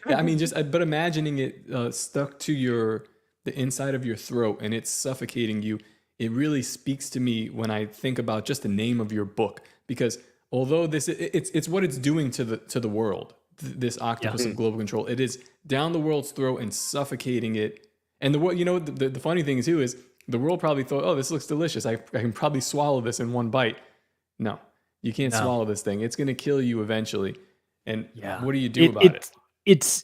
Yeah, I mean, but imagining it stuck to the inside of your throat and it's suffocating you, it really speaks to me when I think about just the name of your book, because although it's what it's doing to the world, this octopus of global control, it is down the world's throat and suffocating it. And the funny thing too is the world probably thought, oh, this looks delicious. I can probably swallow this in one bite. No, you can't swallow this thing. It's going to kill you eventually. And what do you do about it?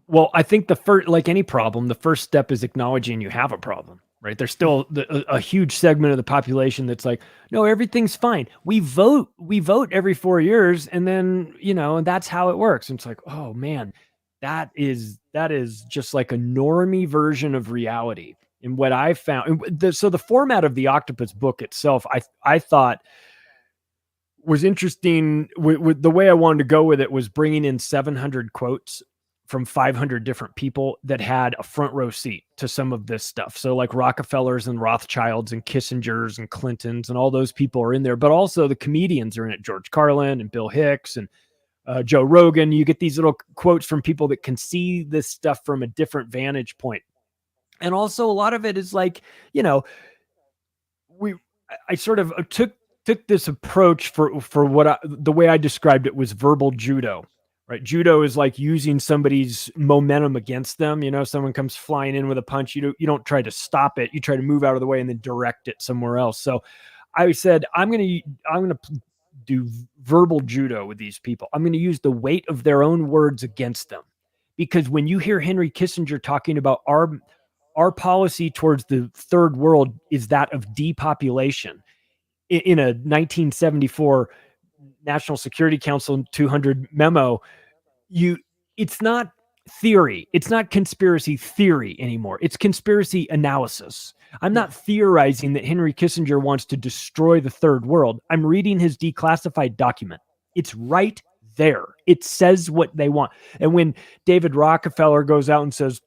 Well, I think like any problem, the first step is acknowledging you have a problem, right? There's still a huge segment of the population that's like, no, everything's fine. We vote every 4 years, and then, and that's how it works. And it's like, oh man, that is just like a normie version of reality. And what I found, so the format of the Octopus book itself, I thought was interesting. With the way I wanted to go with it was bringing in 700 quotes from 500 different people that had a front row seat to some of this stuff. So like Rockefellers and Rothschilds and Kissingers and Clintons and all those people are in there, but also the comedians are in it. George Carlin and Bill Hicks and Joe Rogan. You get these little quotes from people that can see this stuff from a different vantage point. And also a lot of it is like, I sort of took this approach for what the way I described it was verbal judo. Right. Judo is like using somebody's momentum against them. Someone comes flying in with a punch. You don't try to stop it. You try to move out of the way and then direct it somewhere else. So I said, I'm going to do verbal judo with these people. I'm going to use the weight of their own words against them. Because when you hear Henry Kissinger talking about our policy towards the third world is that of depopulation in a 1974 National Security Council 200 memo, it's not theory. It's not conspiracy theory anymore. It's conspiracy analysis. I'm not theorizing that Henry Kissinger wants to destroy the third world. I'm reading his declassified document. It's right there. It says what they want. And when David Rockefeller goes out and says,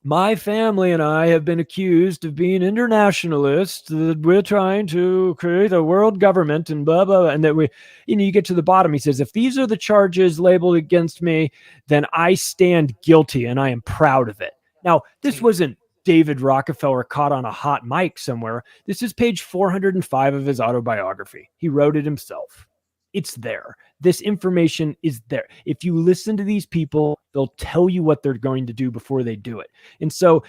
my family and I have been accused of being internationalists, that we're trying to create a world government and blah, blah, blah, and that you get to the bottom. He says, if these are the charges labeled against me, then I stand guilty and I am proud of it. Now, this wasn't David Rockefeller caught on a hot mic somewhere. This is page 405 of his autobiography. He wrote it himself. It's there. This information is there. If you listen to these people, they'll tell you what they're going to do before they do it. And so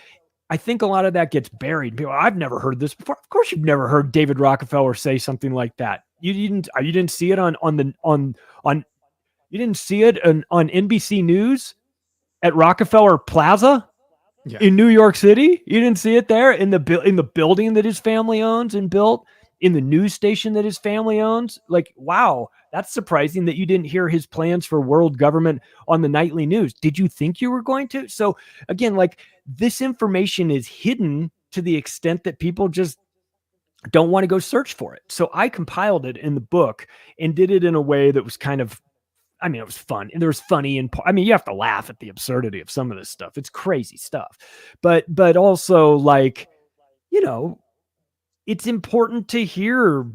I think a lot of that gets buried. People, I've never heard this before. Of course, you've never heard David Rockefeller say something like that. You didn't see it on you didn't see it on NBC News at Rockefeller Plaza in New York City. You didn't see it there in the building that his family owns and built, in the news station that his family owns. Like, wow, that's surprising that you didn't hear his plans for world government on the nightly news. Did you think you were going to? So again, like, this information is hidden to the extent that people just don't want to go search for it. So I compiled it in the book and did it in a way that was kind of, it was fun, and there was funny, and you have to laugh at the absurdity of some of this stuff. It's crazy stuff, but also, like, it's important to hear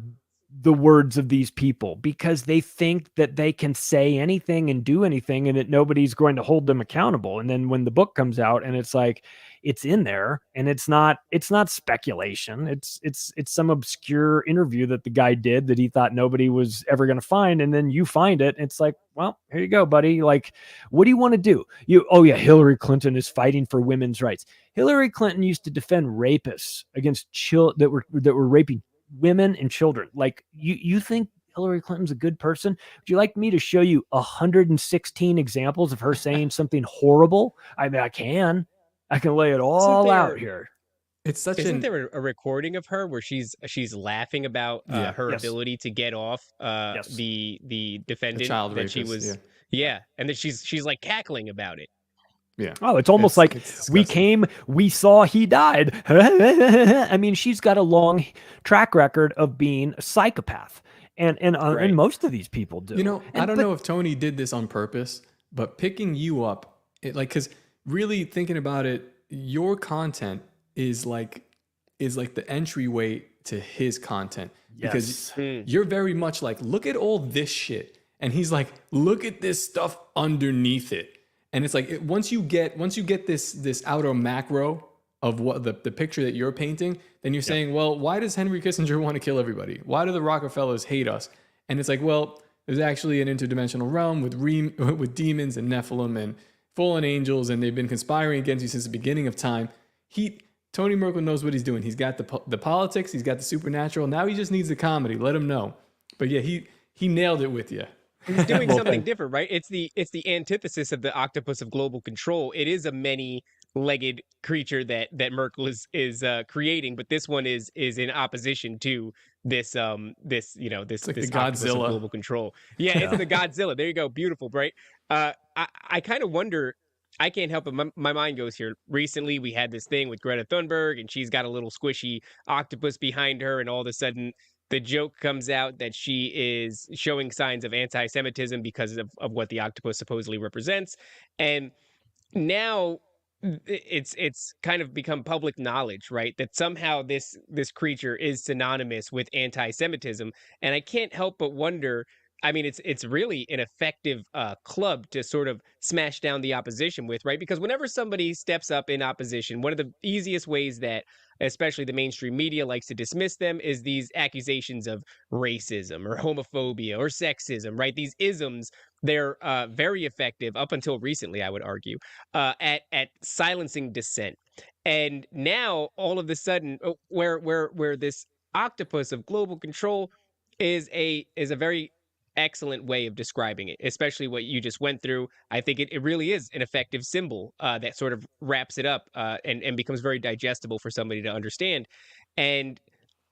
the words of these people because they think that they can say anything and do anything and that nobody's going to hold them accountable. And then when the book comes out and it's like, it's in there and it's not speculation. It's some obscure interview that the guy did that he thought nobody was ever going to find. And then you find it. And it's like, well, here you go, buddy. Like, what do you want to do? Hillary Clinton is fighting for women's rights. Hillary Clinton used to defend rapists against that were raping women and children. Like, you think Hillary Clinton's a good person? Would you like me to show you 116 examples of her saying something horrible? I mean, I can lay it all out here. It's such Isn't there a recording of her where she's laughing about her Yes. ability to get off the defendant child that she rapist, was and that she's like cackling about it. Yeah. Oh, it's almost like we came, we saw, he died. I mean, she's got a long track record of being a psychopath, and most of these people do. You know, I don't know if Tony did this on purpose, but picking you up, because really thinking about it, your content is like the entryway to his content, because you're very much like, look at all this shit, and he's like, look at this stuff underneath it. And it's like, once you get this outer macro of what the picture that you're painting, then you're saying, well, why does Henry Kissinger want to kill everybody? Why do the Rockefellers hate us? And it's like, well, there's actually an interdimensional realm with demons and Nephilim and fallen angels, and they've been conspiring against you since the beginning of time. Tony Merkel knows what he's doing. He's got the politics, he's got the supernatural. Now he just needs the comedy. Let him know. But yeah, he nailed it with you. He's doing something different, right? It's the antithesis of the octopus of global control. It is a many-legged creature that Merkel is creating, but this one is in opposition to this this like this the octopus of Godzilla. global control. Yeah, it's the Godzilla. There you go. Beautiful, right? I kind of wonder. I can't help it. My mind goes here. Recently, we had this thing with Greta Thunberg, and she's got a little squishy octopus behind her, and all of a sudden, the joke comes out that she is showing signs of anti-Semitism because of what the octopus supposedly represents. And now it's kind of become public knowledge, right? That somehow this creature is synonymous with anti-Semitism. And I can't help but wonder, I mean, it's really an effective club to sort of smash down the opposition with, right? Because whenever somebody steps up in opposition, one of the easiest ways that especially the mainstream media likes to dismiss them is these accusations of racism or homophobia or sexism, right? These isms, they're very effective up until recently, I would argue, at silencing dissent. And now all of a sudden, where this octopus of global control is a very excellent way of describing it, especially what you just went through. I think it really is an effective symbol that sort of wraps it up and becomes very digestible for somebody to understand. And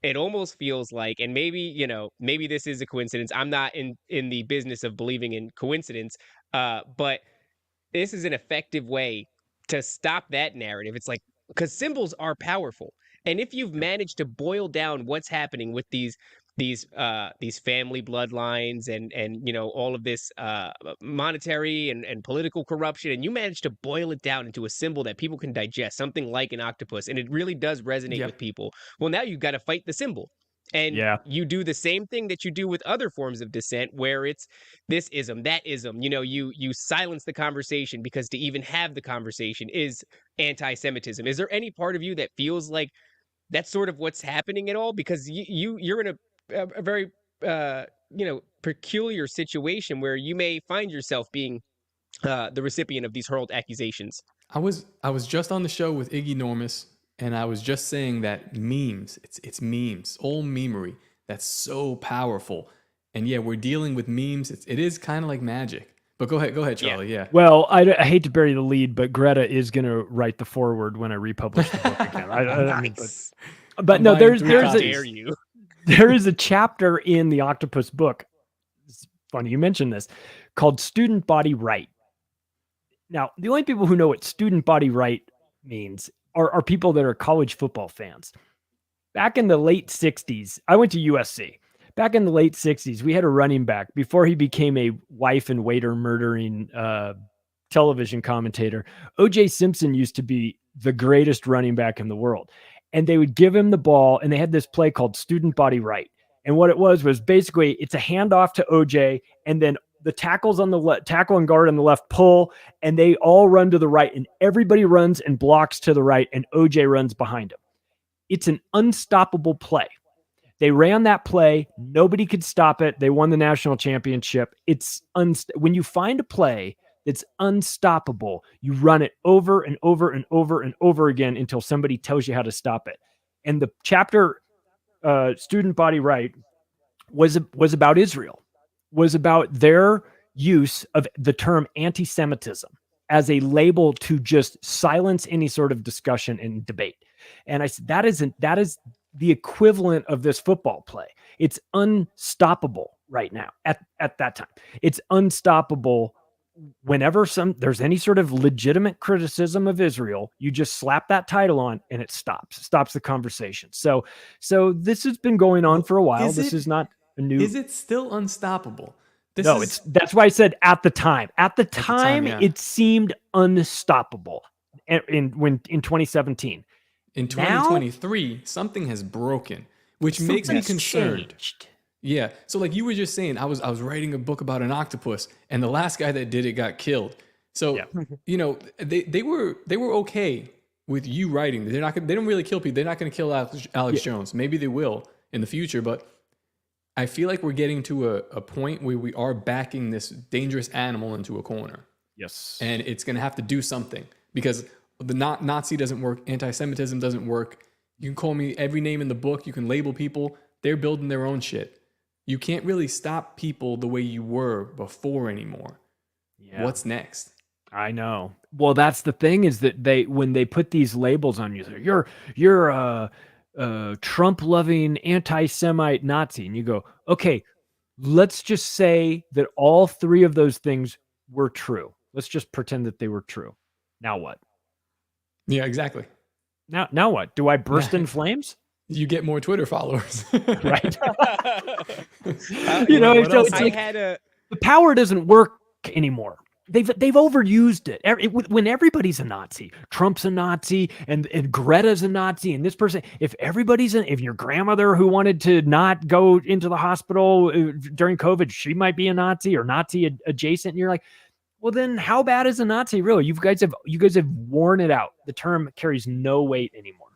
it almost feels like, and maybe this is a coincidence. I'm not in the business of believing in coincidence, but this is an effective way to stop that narrative. It's like, because symbols are powerful. And if you've managed to boil down what's happening with these family bloodlines and all of this monetary and political corruption, and you manage to boil it down into a symbol that people can digest, something like an octopus, and it really does resonate with people. Well, now you've got to fight the symbol. And you do the same thing that you do with other forms of dissent, where it's this ism, that ism. You silence the conversation, because to even have the conversation is anti-Semitism. Is there any part of you that feels like that's sort of what's happening at all? Because you're in a very peculiar situation where you may find yourself being the recipient of these hurled accusations. I was just on the show with Iggy Normus, and I was just saying that memes, it's memes, all memery, that's so powerful. And yeah, we're dealing with memes. It is kind of like magic. But go ahead, Charlie. Yeah. Well, I hate to bury the lead, but Greta is going to write the foreword when I republish the book again. Nice. But no, there's there is a chapter in the Octopus book. It's funny you mentioned this, called Student Body Right. Now, the only people who know what student body right means are people that are college football fans. Back in the late 60s, I went to USC. Back in the late 60s, we had a running back before he became a wife and waiter murdering television commentator. O.J. Simpson used to be the greatest running back in the world. And they would give him the ball, and they had this play called Student Body Right. And what it was basically it's a handoff to OJ, and then the tackles on the tackle and guard on the left pull, and they all run to the right, and everybody runs and blocks to the right, and OJ runs behind him. It's an unstoppable play. They ran that play. Nobody could stop it. They won the national championship. It's when you find a play that's unstoppable, you run it over and over and over and over again until somebody tells you how to stop it. And the chapter, Student Body Right, was about Israel, was about their use of the term anti-Semitism as a label to just silence any sort of discussion and debate. And I said, that is the equivalent of this football play. It's unstoppable right now at that time. It's unstoppable. Whenever there's any sort of legitimate criticism of Israel, you just slap that title on and it stops the conversation. So this has been going on for a while. This is not a new. Is it still unstoppable? That's why I said at the time. At the time, yeah. It seemed unstoppable in 2017. In 2023, something has broken, which makes me concerned. Changed. Yeah. So like you were just saying, I was writing a book about an octopus, and the last guy that did it got killed. So you know, they were okay with you writing. They don't really kill people. They're not going to kill Alex Jones. Maybe they will in the future, but I feel like we're getting to a point where we are backing this dangerous animal into a corner. Yes. And it's going to have to do something because the Nazi doesn't work. Anti-Semitism doesn't work. You can call me every name in the book. You can label people. They're building their own shit. You can't really stop people the way you were before anymore. Yeah. What's next? I know. Well, that's the thing is that when they put these labels on you, you're a Trump-loving anti-Semite Nazi, and you go, okay, let's just say that all three of those things were true. Let's just pretend that they were true. Now what? Yeah, exactly. Now what? Do I burst in flames? You get more Twitter followers, right? So it's like the power doesn't work anymore. They've overused it. When everybody's a Nazi, Trump's a Nazi, and Greta's a Nazi, and this person. If your grandmother who wanted to not go into the hospital during COVID, she might be a Nazi or Nazi adjacent. And you're like, well, then how bad is a Nazi really? You guys have worn it out. The term carries no weight anymore.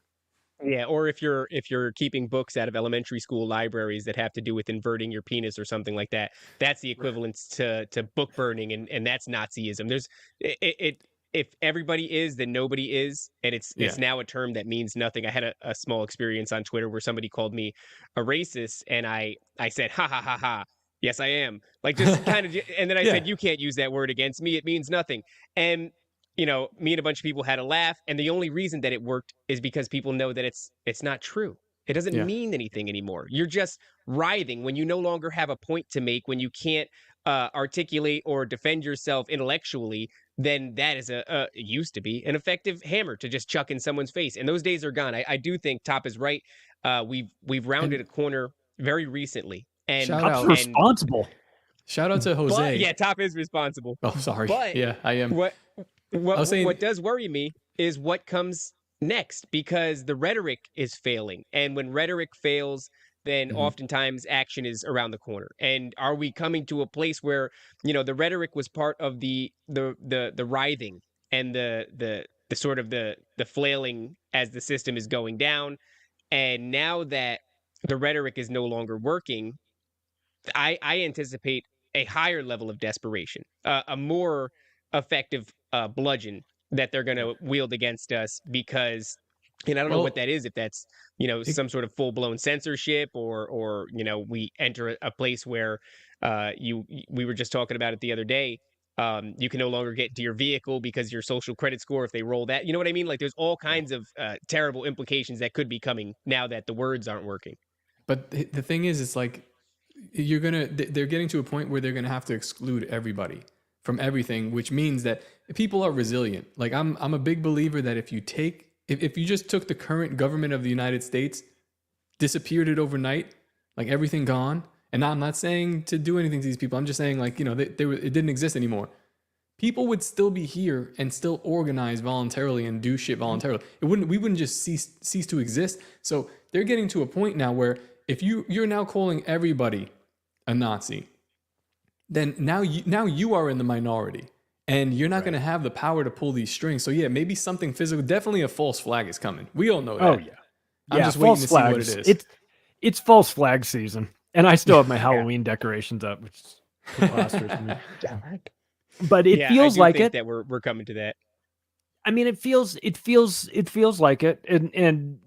Yeah, or if you're keeping books out of elementary school libraries that have to do with inverting your penis or something like that, that's the equivalent to book burning, and that's Nazism. There's if everybody is, then nobody is, and it's now a term that means nothing. I had a small experience on Twitter where somebody called me a racist, and I said, ha ha ha ha. Yes, I am. Like just kind of, and then I said, you can't use that word against me. It means nothing. And me and a bunch of people had a laugh, and the only reason that it worked is because people know that it's not true. It doesn't mean anything anymore. You're just writhing when you no longer have a point to make, when you can't articulate or defend yourself intellectually. Then that is it used to be an effective hammer to just chuck in someone's face, and those days are gone. I do think Top is right. We've rounded a corner very recently, and Top's responsible. Shout out to Jose. But, Top is responsible. Oh, sorry. But yeah, I am. What does worry me is what comes next, because the rhetoric is failing. And when rhetoric fails, then oftentimes action is around the corner. And are we coming to a place where, the rhetoric was part of the writhing and the sort of the flailing as the system is going down. And now that the rhetoric is no longer working, I anticipate a higher level of desperation, a more effective bludgeon that they're going to wield against us, because and I don't know what that is, if that's some sort of full-blown censorship or we enter a place where we were just talking about it the other day, you can no longer get to your vehicle because your social credit score, if they roll that, you know what I mean? Like there's all kinds of terrible implications that could be coming now that the words aren't working. But the thing is, it's like they're getting to a point where they're gonna have to exclude everybody from everything, which means that people are resilient. Like I'm a big believer that if you just took the current government of the United States, disappeared it overnight, like everything gone. And I'm not saying to do anything to these people. I'm just saying like, it didn't exist anymore. People would still be here and still organize voluntarily and do shit voluntarily. We wouldn't just cease to exist. So they're getting to a point now where if you're now calling everybody a Nazi, then now you are in the minority, and you're not going to have the power to pull these strings. So yeah, maybe something physical. Definitely a false flag is coming. We all know that. Oh yeah, I'm just waiting to see what it is. It's false flag season, and I still have my Halloween decorations up, which is preposterous to me. But it feels like it. That we're coming to that. I mean, it feels like it, and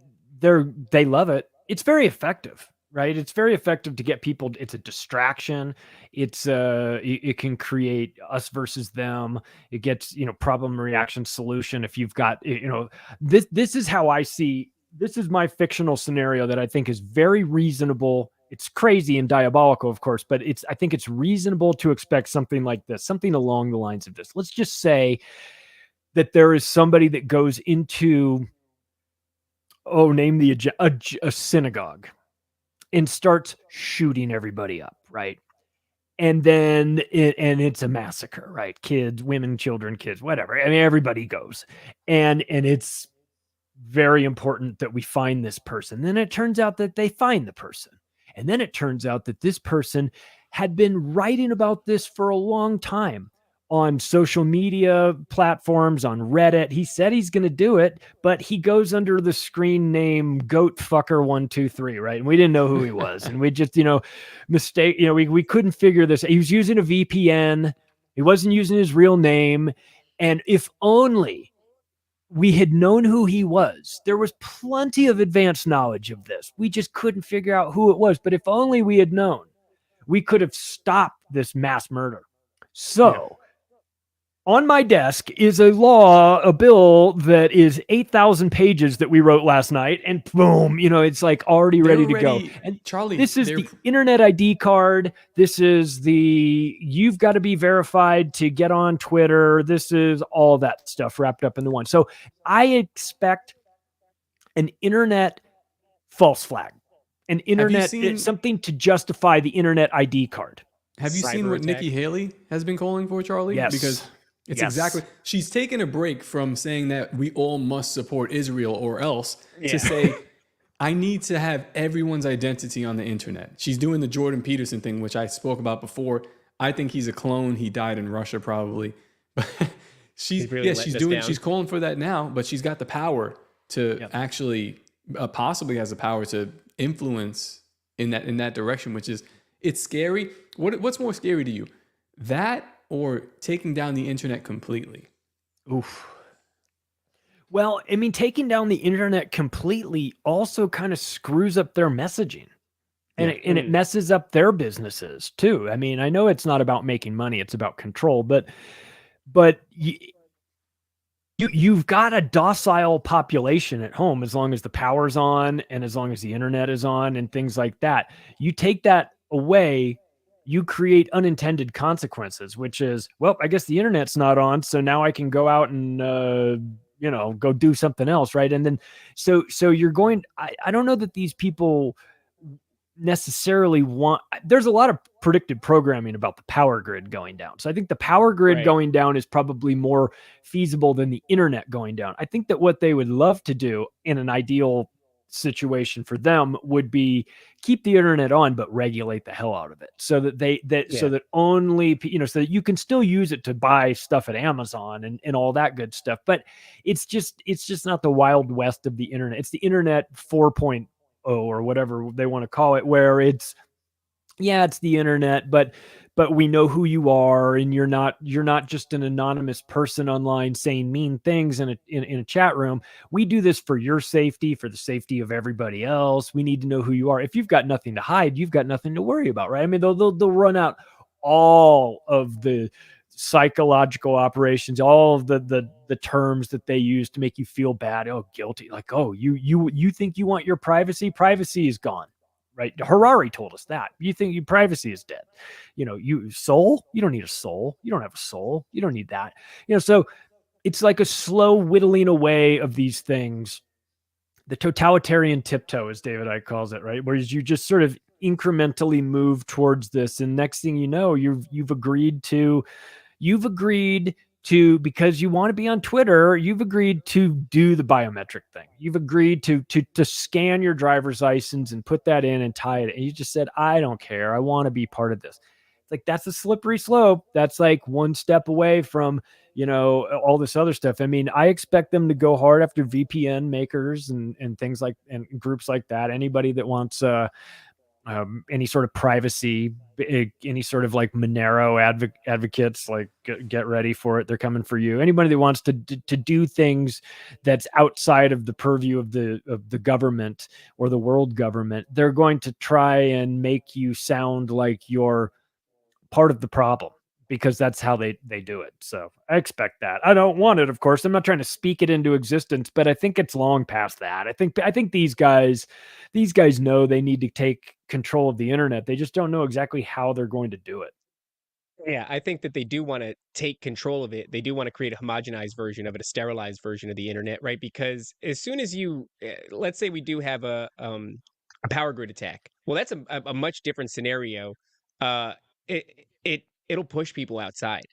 they love it. It's very effective. right? It's very effective to get people. It's a distraction. It can create us versus them. It gets, problem, reaction, solution. If you've got, this is how I see, this is my fictional scenario that I think is very reasonable. It's crazy and diabolical, of course, but I think it's reasonable to expect something like this, something along the lines of this. Let's just say that there is somebody that goes into, name a synagogue, and starts shooting everybody up, right? And then it's a massacre, right? Kids, women, children, kids, whatever. I mean, everybody goes, and it's very important that we find this person. Then it turns out that they find the person, and then it turns out that this person had been writing about this for a long time on social media platforms, on Reddit. He said he's going to do it, but he goes under the screen name Goatfucker123, right? And we didn't know who he was. And we just, we couldn't figure this. He was using a VPN. He wasn't using his real name. And if only we had known who he was, there was plenty of advanced knowledge of this. We just couldn't figure out who it was. But if only we had known, we could have stopped this mass murder. So on my desk is a bill that is 8,000 pages that we wrote last night, and boom, it's like already ready to go. And Charlie, this is the internet ID card. This is you've got to be verified to get on Twitter. This is all that stuff wrapped up into one. So I expect an internet false flag, an internet, something to justify the internet ID card. Have you seen what Nikki Haley has been calling for, Charlie? Yes. Because it's exactly, she's taken a break from saying that we all must support Israel or else to say, I need to have everyone's identity on the internet. She's doing the Jordan Peterson thing, which I spoke about before. I think he's a clone. He died in Russia probably. But she's calling for that now, but she's got the power to actually possibly has the power to influence in that direction, which is, it's scary. What's more scary to you? That or taking down the internet completely? Oof. Well, I mean, taking down the internet completely also kind of screws up their messaging, and it messes up their businesses too. I mean, I know it's not about making money; it's about control. But you've got a docile population at home as long as the power's on and as long as the internet is on and things like that. You take that away, you create unintended consequences, which is, well, I guess the internet's not on, so now I can go out and go do something else, right? And then so you're going, I don't know that these people necessarily want, there's a lot of predictive programming about the power grid going down. So I think the power grid going down is probably more feasible than the internet going down. I think that what they would love to do in an ideal situation for them would be keep the internet on, but regulate the hell out of it so that so that only, so that you can still use it to buy stuff at Amazon and all that good stuff. But it's just not the Wild West of the internet. It's the internet 4.0 or whatever they want to call it, where it's the internet, but we know who you are, and you're not just an anonymous person online saying mean things in a chat room. We do this for your safety, for the safety of everybody else. We need to know who you are. If you've got nothing to hide, you've got nothing to worry about, right? I mean, they'll run out all of the psychological operations, all of the terms that they use to make you feel bad. Oh, guilty. Like, oh, you think you want your privacy? Privacy is gone. Right? Harari told us that. You think your privacy is dead. You soul? You don't need a soul. You don't have a soul. You don't need that. So it's like a slow whittling away of these things. The totalitarian tiptoe, as David Icke calls it, right? Whereas you just sort of incrementally move towards this, and next thing you know, you've agreed to, because you want to be on Twitter, you've agreed to do the biometric thing. You've agreed to scan your driver's license and put that in and tie it. And you just said, I don't care. I want to be part of this. It's like, that's a slippery slope. That's like one step away from, all this other stuff. I mean, I expect them to go hard after VPN makers and things like, and groups like that. Anybody that wants, any sort of privacy, any sort of like Monero advocates, like get ready for it. They're coming for you. Anybody that wants to do things that's outside of the purview of the government or the world government, they're going to try and make you sound like you're part of the problem, because that's how they do it. So I expect that. I don't want it, of course. I'm not trying to speak it into existence, but I think it's long past that. I think these guys know they need to take control of the internet. They just don't know exactly how they're going to do it. Yeah, I think that they do want to take control of it. They do want to create a homogenized version of it, a sterilized version of the internet, right? Because as soon as let's say we do have a power grid attack, well, that's a much different scenario. Uh, it'll push people outside.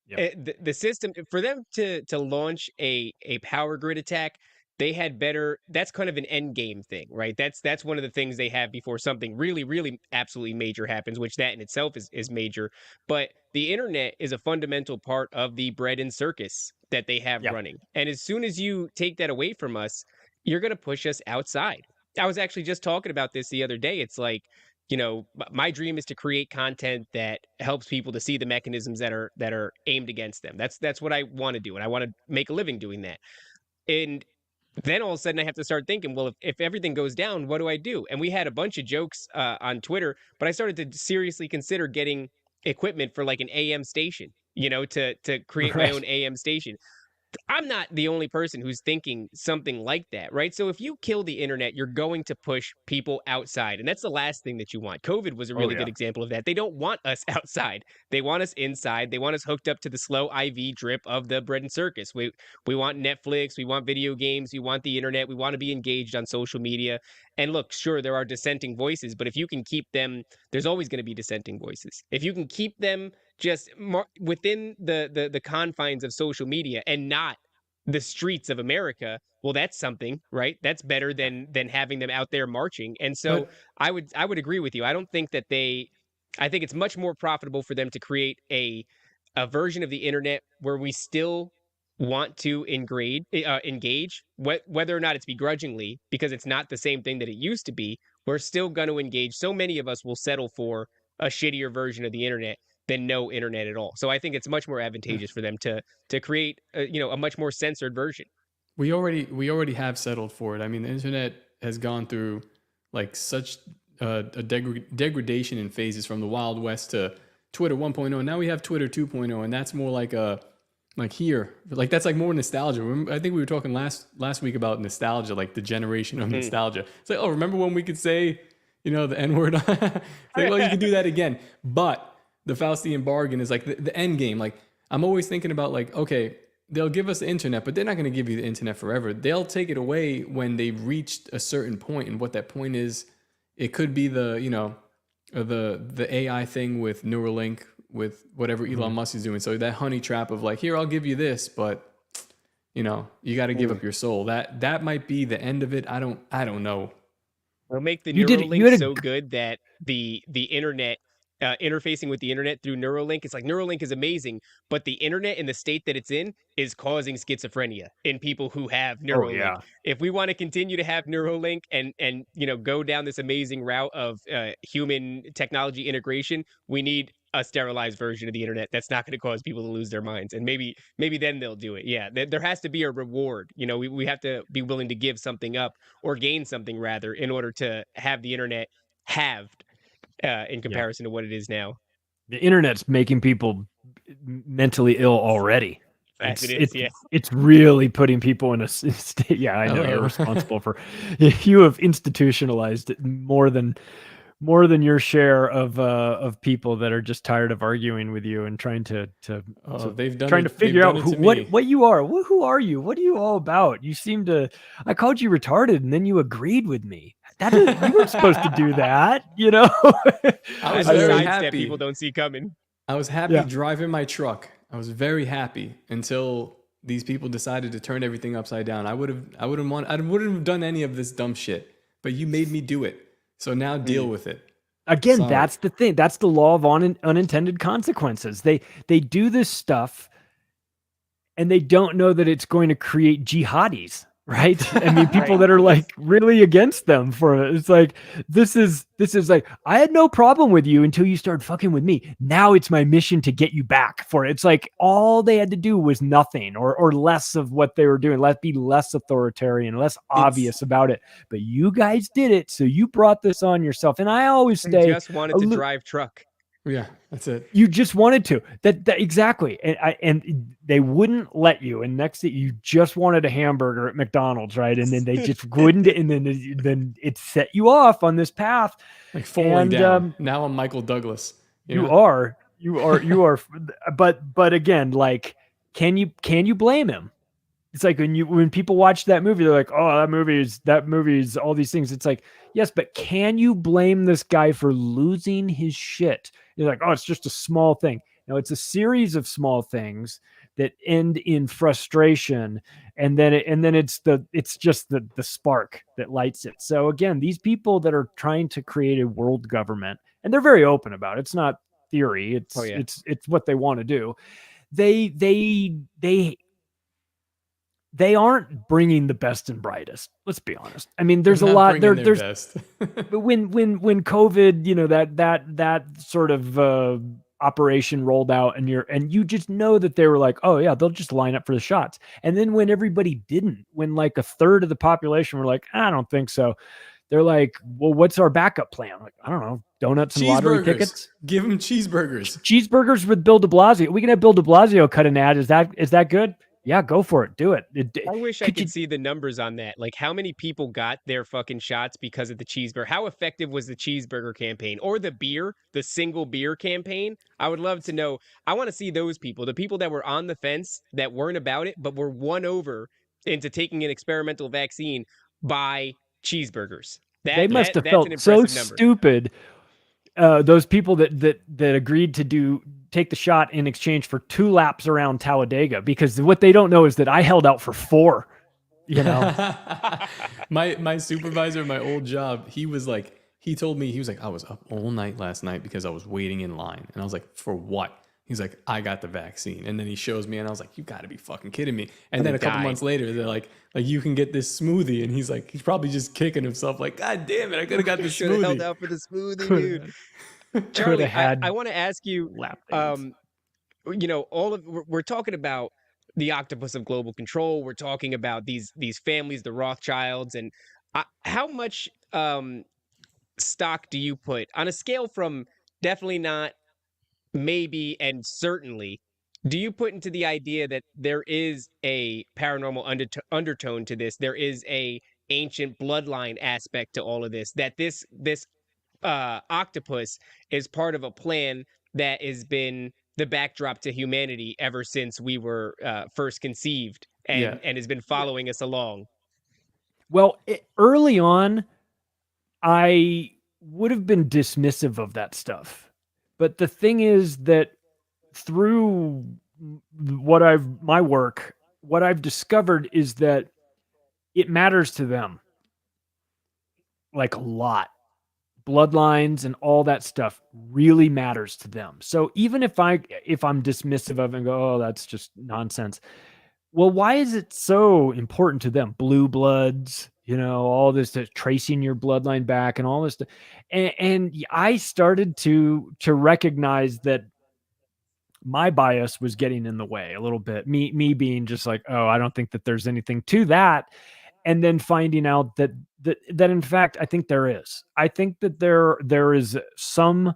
Yep. The system for them to launch a power grid attack, they had better. That's kind of an end game thing, right? That's one of the things they have before something really, really, absolutely major happens, which that in itself is major. But the internet is a fundamental part of the bread and circus that they have Yeah. running. And as soon as you take that away from us, you're going to push us outside. I was actually just talking about this the other day. It's like, my dream is to create content that helps people to see the mechanisms that are aimed against them. That's what I want to do, and I want to make a living doing that. And then all of a sudden I have to start thinking, well, if everything goes down, what do I do? And we had a bunch of jokes on Twitter, but I started to seriously consider getting equipment for like an AM station, to create my own AM station. I'm not the only person who's thinking something like that, right? So if you kill the internet, you're going to push people outside. And that's the last thing that you want. COVID was a really good example of that. They don't want us outside. They want us inside. They want us hooked up to the slow IV drip of the bread and circus. We want Netflix. We want video games. We want the internet. We want to be engaged on social media. And look, sure, there are dissenting voices, but if you can keep them, there's always going to be dissenting voices. If you can keep them just within the confines of social media and not the streets of America, well, that's something, right? That's better than having them out there marching. And so I would agree with you. I don't think that I think it's much more profitable for them to create a version of the internet where we still want to engage, whether or not it's begrudgingly, because it's not the same thing that it used to be. We're still going to engage. So many of us will settle for a shittier version of the internet than no internet at all. So I think it's much more advantageous for them to create a much more censored version. We already have settled for it. I mean, the internet has gone through like such a degradation in phases, from the Wild West to Twitter 1.0. Now we have Twitter 2.0, and that's more like that's like more nostalgia. I think we were talking last week about nostalgia, like the generation of nostalgia. It's like, oh, remember when we could say, the N-word? It's like, well, you can do that again. But the Faustian bargain is like the end game. Like, I'm always thinking about like, okay, they'll give us the internet, but they're not going to give you the internet forever. They'll take it away when they've reached a certain point, and what that point is, it could be the AI thing with Neuralink, with whatever Elon Musk is doing. So that honey trap of like, here, I'll give you this, but you got to give up your soul. That might be the end of it. I don't know. It'll make the Neuralink so good that the internet interfacing with the internet through Neuralink, it's like Neuralink is amazing, but the internet in the state that it's in is causing schizophrenia in people who have Neuralink. Oh, yeah. If we want to continue to have Neuralink and go down this amazing route of human technology integration, we need a sterilized version of the internet that's not going to cause people to lose their minds. And maybe then they'll do it. Yeah, there has to be a reward. We have to be willing to give something up, or gain something rather, in order to have the internet halved in comparison to what it is now. The internet's making people mentally ill already. It's really putting people in a state. Yeah, I know you're responsible for. You have institutionalized it more than your share of people that are just tired of arguing with you and trying to figure out what you are. Who are you? What are you all about? You seem to. I called you retarded, and then you agreed with me. You weren't supposed to do that, I was very happy. That people don't see coming. I was happy driving my truck. I was very happy until these people decided to turn everything upside down. I wouldn't have done any of this dumb shit, but you made me do it. So now deal with it. Again, sorry. That's the thing. That's the law of unintended consequences. They do this stuff, and they don't know that it's going to create jihadis. right? I mean, people that are like really against them for it. It's like, this is like, I had no problem with you until you started fucking with me. Now it's my mission to get you back for it. It's like all they had to do was nothing or less of what they were doing. Let's be less authoritarian, less obvious about it. But you guys did it. So you brought this on yourself. And I always They say, just wanted to drive truck. Yeah, that's it. you just wanted to. That exactly, and they wouldn't let you. And next thing, you just wanted a hamburger at McDonald's, right? And then they just wouldn't. And then it set you off on this path, Like falling down. Now I'm Michael Douglas. You are. But again, like, can you blame him? It's like when people watch that movie, they're like, oh, that movie's all these things. It's like, yes, but can you blame this guy for losing his shit? You're like, oh, it's just a small thing. No, it's a series of small things that end in frustration, and then it's just the spark that lights it. So again, these people that are trying to create a world government, and they're very open about it. It's not theory. It's what they want to do. They aren't bringing the best and brightest. Let's be honest. I mean, there's a lot. There's best. but when COVID, that sort of operation rolled out, and you just know that they were like, oh yeah, they'll just line up for the shots. And then when everybody didn't, when like a third of the population were like, I don't think so, they're like, well, what's our backup plan? Like, I don't know, donuts and lottery tickets. Give them cheeseburgers. Cheeseburgers with Bill de Blasio. We can have Bill de Blasio cut an ad. Is that good? Yeah, go for it. Do it. I wish I could see the numbers on that. Like, how many people got their fucking shots because of the cheeseburger? How effective was the cheeseburger campaign or the single beer campaign? I would love to know. I want to see those people, the people that were on the fence that weren't about it, but were won over into taking an experimental vaccine by cheeseburgers. They must have felt so stupid. Those people that agreed to take the shot in exchange for 2 laps around Talladega, because what they don't know is that I held out for 4. You know, my supervisor, my old job, he told me, he was like, I was up all night last night because I was waiting in line, and I was like, for what? He's like, I got the vaccine. And then he shows me, and I was like, you got to be fucking kidding me. And then a couple months later, they're like you can get this smoothie. And he's like, he's probably just kicking himself like, God damn it, I could have got the smoothie. Held out for the smoothie, dude. Charlie, I want to ask you, we're talking about the octopus of global control. We're talking about these families, the Rothschilds, and how much stock do you put on a scale from definitely not, maybe, and certainly, do you put into the idea that there is a paranormal undertone to this? There is a ancient bloodline aspect to all of this, that this octopus is part of a plan that has been the backdrop to humanity ever since we were first conceived, and has been following us along? Well, early on, I would have been dismissive of that stuff. But the thing is that through what I've discovered is that it matters to them, like, a lot. Bloodlines and all that stuff really matters to them. So even if I'm dismissive of it and go, oh, that's just nonsense. Well, why is it so important to them? Blue bloods, all this, tracing your bloodline back and all this stuff. And I started to recognize that my bias was getting in the way a little bit. Me being just like, oh, I don't think that there's anything to that. And then finding out that in fact, I think there is. I think that there is some.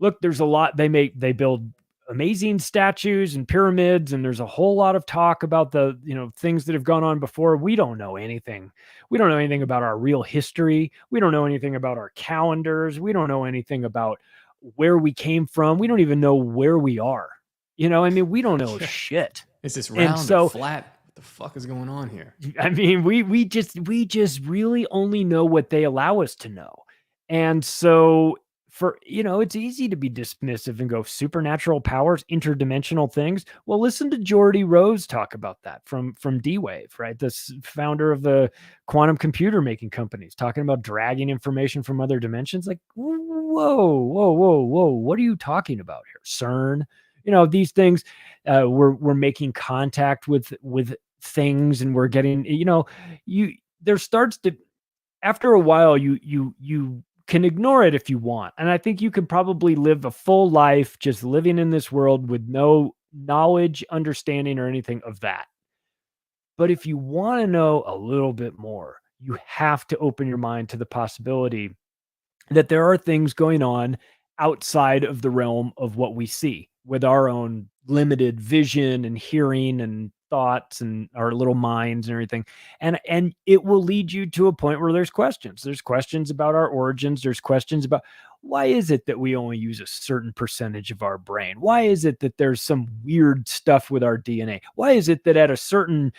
Look, there's a lot. They build amazing statues and pyramids, and there's a whole lot of talk about the things that have gone on before. We don't know anything. We don't know anything about our real history. We don't know anything about our calendars. We don't know anything about where we came from. We don't even know where we are. We don't know shit. Is this round or flat? The fuck is going on here? I mean, we just really only know what they allow us to know. And so it's easy to be dismissive and go supernatural powers, interdimensional things. Well, listen to Geordie Rose talk about that from D-Wave, right? The founder of the quantum computer making companies, talking about dragging information from other dimensions. Like, whoa. What are you talking about here? CERN, these things. We're making contact with things, and we're getting, you there starts to, after a while, you can ignore it if you want. And I think you can probably live a full life just living in this world with no knowledge, understanding, or anything of that. But if you want to know a little bit more, you have to open your mind to the possibility that there are things going on outside of the realm of what we see with our own limited vision and hearing and thoughts and our little minds and everything. And it will lead you to a point where there's questions. There's questions about our origins. There's questions about, why is it that we only use a certain percentage of our brain? Why is it that there's some weird stuff with our DNA? Why is it that at a certain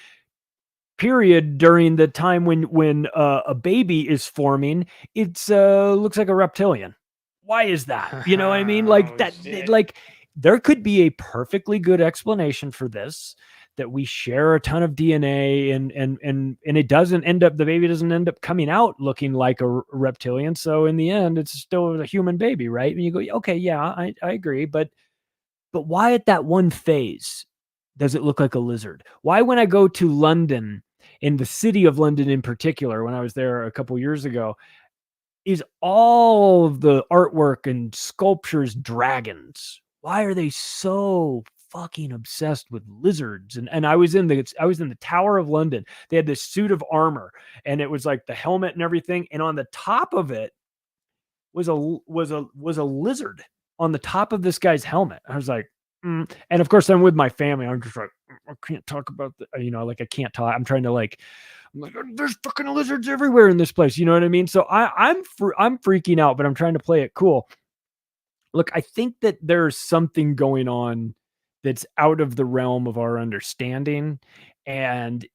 period during the time when a baby is forming, it's looks like a reptilian? Why is that? You know what I mean? Like Oh, that, shit. like there could be a perfectly good explanation for this, that we share a ton of DNA, and it doesn't end up, the baby doesn't end up coming out looking like a reptilian. So in the end, it's still a human baby, right? And you go, okay, yeah, I agree, but why at that one phase does it look like a lizard? Why, when I go to London, in the city of London in particular, when I was there a couple years ago, is all of the artwork and sculptures dragons? Why are they so fucking obsessed with lizards? And I was in the Tower of London. They had this suit of armor, and it was like the helmet and everything, and on the top of it was a lizard on the top of this guy's helmet. I was like, and of course I'm with my family. I'm just like, I can't talk about the, like I can't talk. I'm trying to like, I'm like, there's fucking lizards everywhere in this place. You know what I mean? So I'm freaking out, but I'm trying to play it cool. Look, I think that there's something going on that's out of the realm of our understanding, and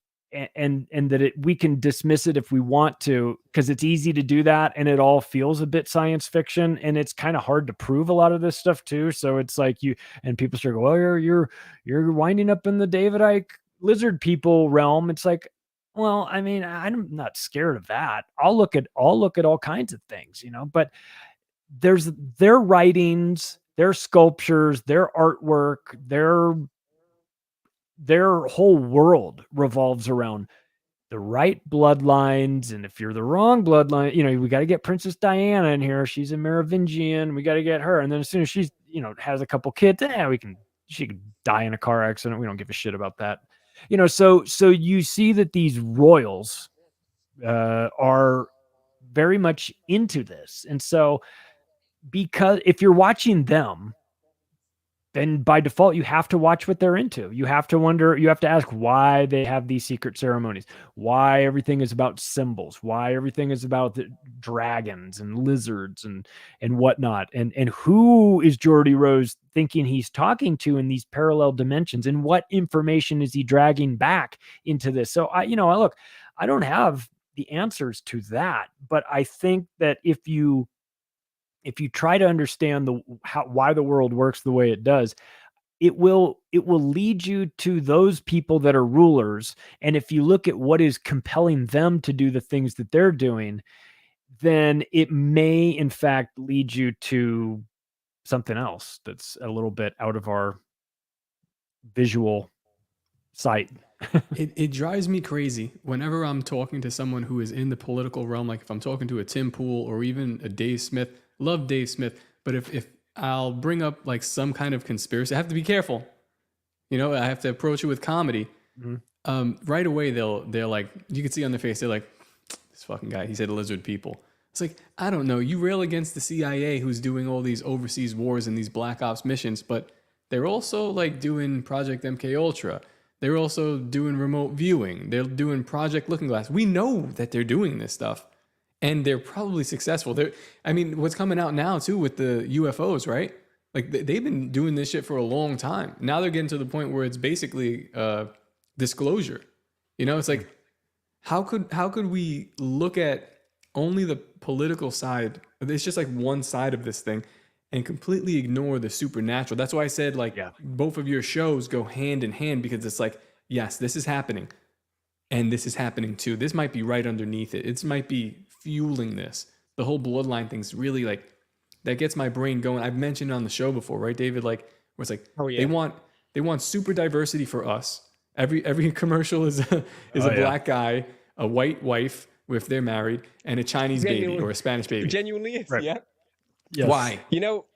and that we can dismiss it if we want to, because it's easy to do that, and it all feels a bit science fiction, and it's kind of hard to prove a lot of this stuff too. So it's like and people start going, well, you're winding up in the David Icke lizard people realm. It's like, well, I mean, I'm not scared of that. I'll look at all kinds of things, but there's their writings, their sculptures, their artwork, their whole world revolves around the right bloodlines. And if you're the wrong bloodline, we got to get Princess Diana in here. She's a Merovingian. We got to get her. And then as soon as she's, has a couple kids, she could die in a car accident. We don't give a shit about that. So you see that these royals are very much into this. And so, because if you're watching them, then by default, you have to watch what they're into. You have to wonder, you have to ask why they have these secret ceremonies, why everything is about symbols, why everything is about the dragons and lizards and whatnot. And who is Geordie Rose thinking he's talking to in these parallel dimensions? And what information is he dragging back into this? So look, I don't have the answers to that, but I think that if you try to understand why the world works the way it does, it will lead you to those people that are rulers. And if you look at what is compelling them to do the things that they're doing, then it may in fact lead you to something else that's a little bit out of our visual sight. It drives me crazy whenever I'm talking to someone who is in the political realm. Like if I'm talking to a Tim Pool or even a Dave Smith, love Dave Smith, but if I'll bring up like some kind of conspiracy, I have to be careful. I have to approach it with comedy. Mm-hmm. Right away, they're like, you can see on their face, they're like, this fucking guy, he said lizard people. It's like, I don't know, you rail against the CIA who's doing all these overseas wars and these black ops missions, but they're also like doing Project MK Ultra. They're also doing remote viewing. They're doing Project Looking Glass. We know that they're doing this stuff, and they're probably successful. What's coming out now too with the UFOs, right? Like they've been doing this shit for a long time. Now they're getting to the point where it's basically disclosure. It's like, how could we look at only the political side? It's just like one side of this thing, and completely ignore the supernatural. That's why I said both of your shows go hand in hand, because it's like, yes, this is happening, and this is happening too. This might be right underneath it. It might be fueling this. The whole bloodline thing's really like, that gets my brain going. I've mentioned it on the show before, right, David? Like, where it's like, Oh, yeah. they want super diversity for us, Every commercial is a Yeah. black guy, a white wife if they're married, and a Chinese baby Genuinely- or a Spanish baby. Genuinely is, Right. yeah. Yes. Why? You know,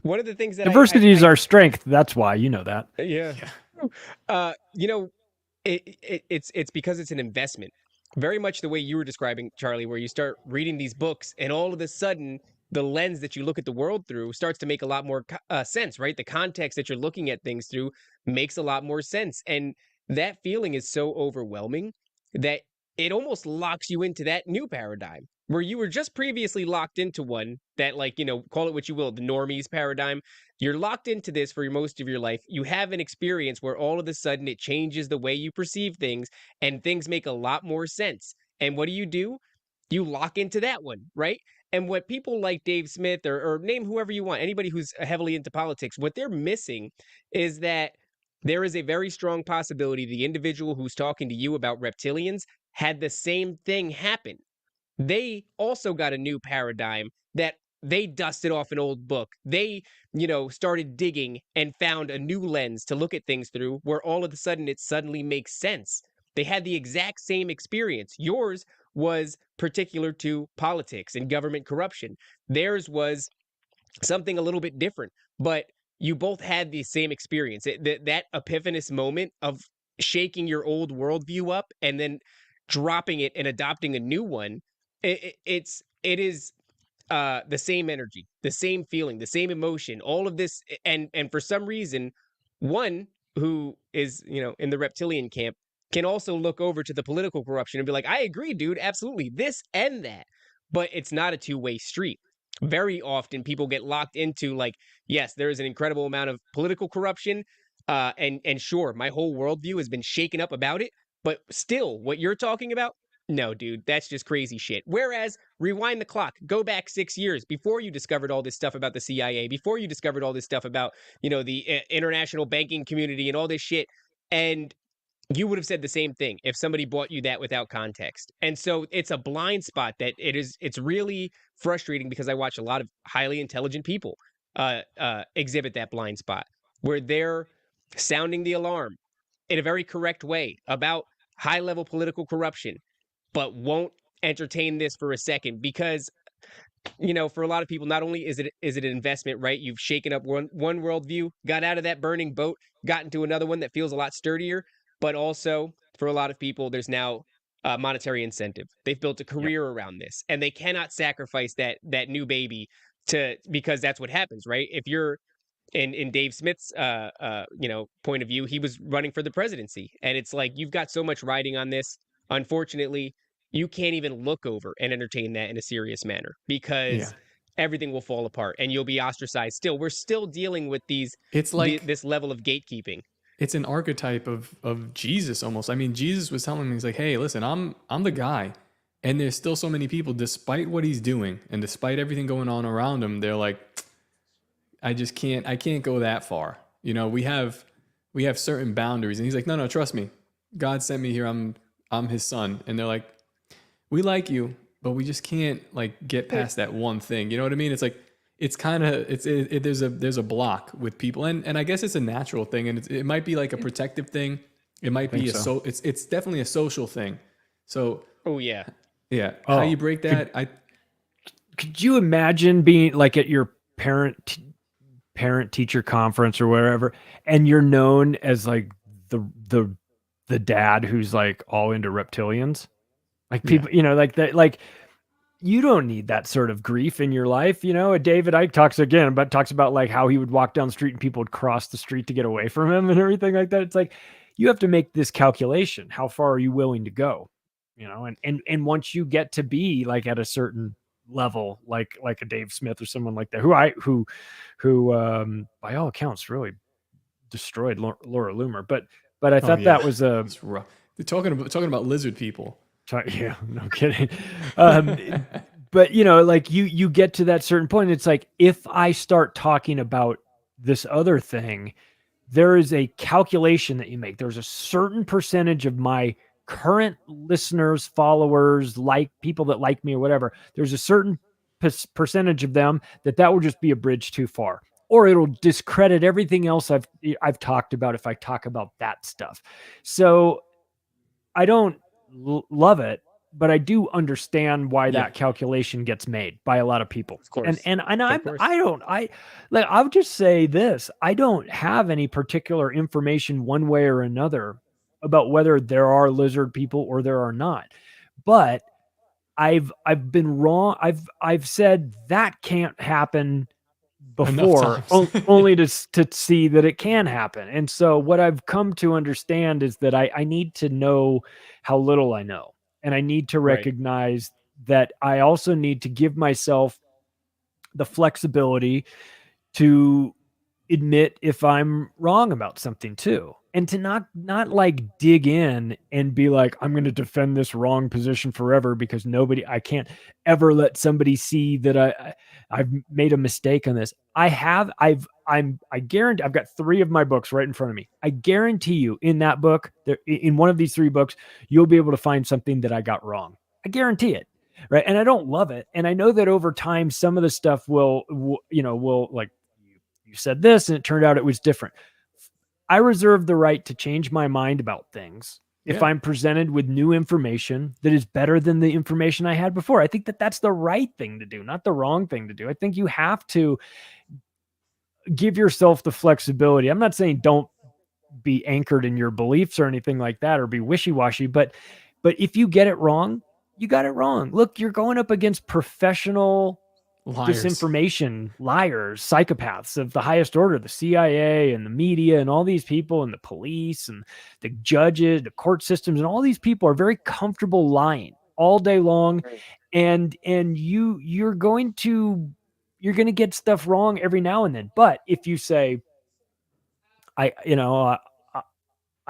one of the things that Diversity is our strength. That's why, you know that. yeah. You know, it's because it's an investment. Very much the way you were describing, Charlie, where you start reading these books and all of a sudden the lens that you look at the world through starts to make a lot more sense, right? The context that you're looking at things through makes a lot more sense. And that feeling is so overwhelming that it almost locks you into that new paradigm where you were just previously locked into one that, like, you know, call it what you will, the normies paradigm. You're locked into this for most of your life. You have an experience where all of a sudden it changes the way you perceive things and things make a lot more sense. And what do? You lock into that one, right? And what people like Dave Smith or name whoever you want, anybody who's heavily into politics, what they're missing is that there is a very strong possibility the individual who's talking to you about reptilians had the same thing happen. They also got a new paradigm that they dusted off an old book. They, started digging and found a new lens to look at things through where all of a sudden it suddenly makes sense. They had the exact same experience. Yours was particular to politics and government corruption. Theirs was something a little bit different, but you both had the same experience. That epiphanous moment of shaking your old worldview up and then dropping it and adopting a new one. It is the same energy, the same feeling, the same emotion, all of this, and for some reason, one who is in the reptilian camp can also look over to the political corruption and be like, I agree, dude, absolutely, this and that, but it's not a two-way street. Very often, people get locked into like, yes, there is an incredible amount of political corruption, and sure, my whole worldview has been shaken up about it, but still, what you're talking about. No, dude, that's just crazy shit. Whereas, rewind the clock, go back 6 years before you discovered all this stuff about the CIA, before you discovered all this stuff about, the international banking community and all this shit. And you would have said the same thing if somebody bought you that without context. And so it's a blind spot that it's really frustrating because I watch a lot of highly intelligent people exhibit that blind spot where they're sounding the alarm in a very correct way about high level political corruption, but won't entertain this for a second because for a lot of people, not only is it an investment, right? You've shaken up one worldview, got out of that burning boat, got into another one that feels a lot sturdier, but also for a lot of people, there's now a monetary incentive. They've built a career around this, and they cannot sacrifice that new baby because that's what happens, right? If you're in Dave Smith's point of view, he was running for the presidency, and it's like you've got so much riding on this. Unfortunately, you can't even look over and entertain that in a serious manner because everything will fall apart and you'll be ostracized. Still, we're still dealing with It's like this level of gatekeeping. it's an archetype of Jesus almost. I mean, Jesus was telling me, he's like, hey, listen, I'm the guy. And there's still so many people, despite what he's doing and despite everything going on around him, they're like, I can't go that far. We have certain boundaries. And he's like, no, trust me. God sent me here. I'm his son. And they're like, we like you, but we just can't like get past that one thing. You know what I mean? It's like, it's kind of, there's a block with people. And I guess it's a natural thing. And it might be like a protective thing. It might be it's definitely a social thing. So, oh yeah. Yeah. How you break that? Could you imagine being like at your parent teacher conference or wherever, and you're known as like the dad who's like all into reptilians? Like people, like that, like you don't need that sort of grief in your life. David Icke talks about like how he would walk down the street and people would cross the street to get away from him and everything like that. It's like, you have to make this calculation. How far are you willing to go? And once you get to be like at a certain level, like a Dave Smith or someone like that, who by all accounts really destroyed Laura Loomer. But I thought that was it's rough. They're talking about lizard people. Yeah, no kidding. But like you get to that certain point. It's like, if I start talking about this other thing, there is a calculation that you make. There's a certain percentage of my current listeners, followers, like people that like me or whatever. There's a certain percentage of them that will just be a bridge too far. or it'll discredit everything else I've talked about if I talk about that stuff. So I don't love it, but I do understand why Yeah. that calculation gets made by a lot of people. Of course. And Of course. I'll just say this. I don't have any particular information one way or another about whether there are lizard people or there are not. But I've been wrong. I've said that can't happen before, Enough times. only to see that it can happen. And so what I've come to understand is that I need to know how little I know. And I need to Right. recognize that I also need to give myself the flexibility to admit if I'm wrong about something too. And to not like dig in and be like, I'm going to defend this wrong position forever because I can't ever let somebody see that I've made a mistake on this. I guarantee I've got 3 of my books right in front of me. I guarantee you in that book, in one of these 3 books, you'll be able to find something that I got wrong. I guarantee it. Right. And I don't love it. And I know that over time, some of the stuff will like, you said this and it turned out it was different. I reserve the right to change my mind about things if I'm presented with new information that is better than the information I had before. I think that that's the right thing to do, not the wrong thing to do. I think you have to give yourself the flexibility. I'm not saying don't be anchored in your beliefs or anything like that or be wishy-washy, but if you get it wrong, you got it wrong. Look, you're going up against professional Liars. disinformation, liars, psychopaths of the highest order, the CIA and the media and all these people and the police and the judges, the court systems, and all these people are very comfortable lying all day long. Right. And you're going to get stuff wrong every now and then. But if you say, I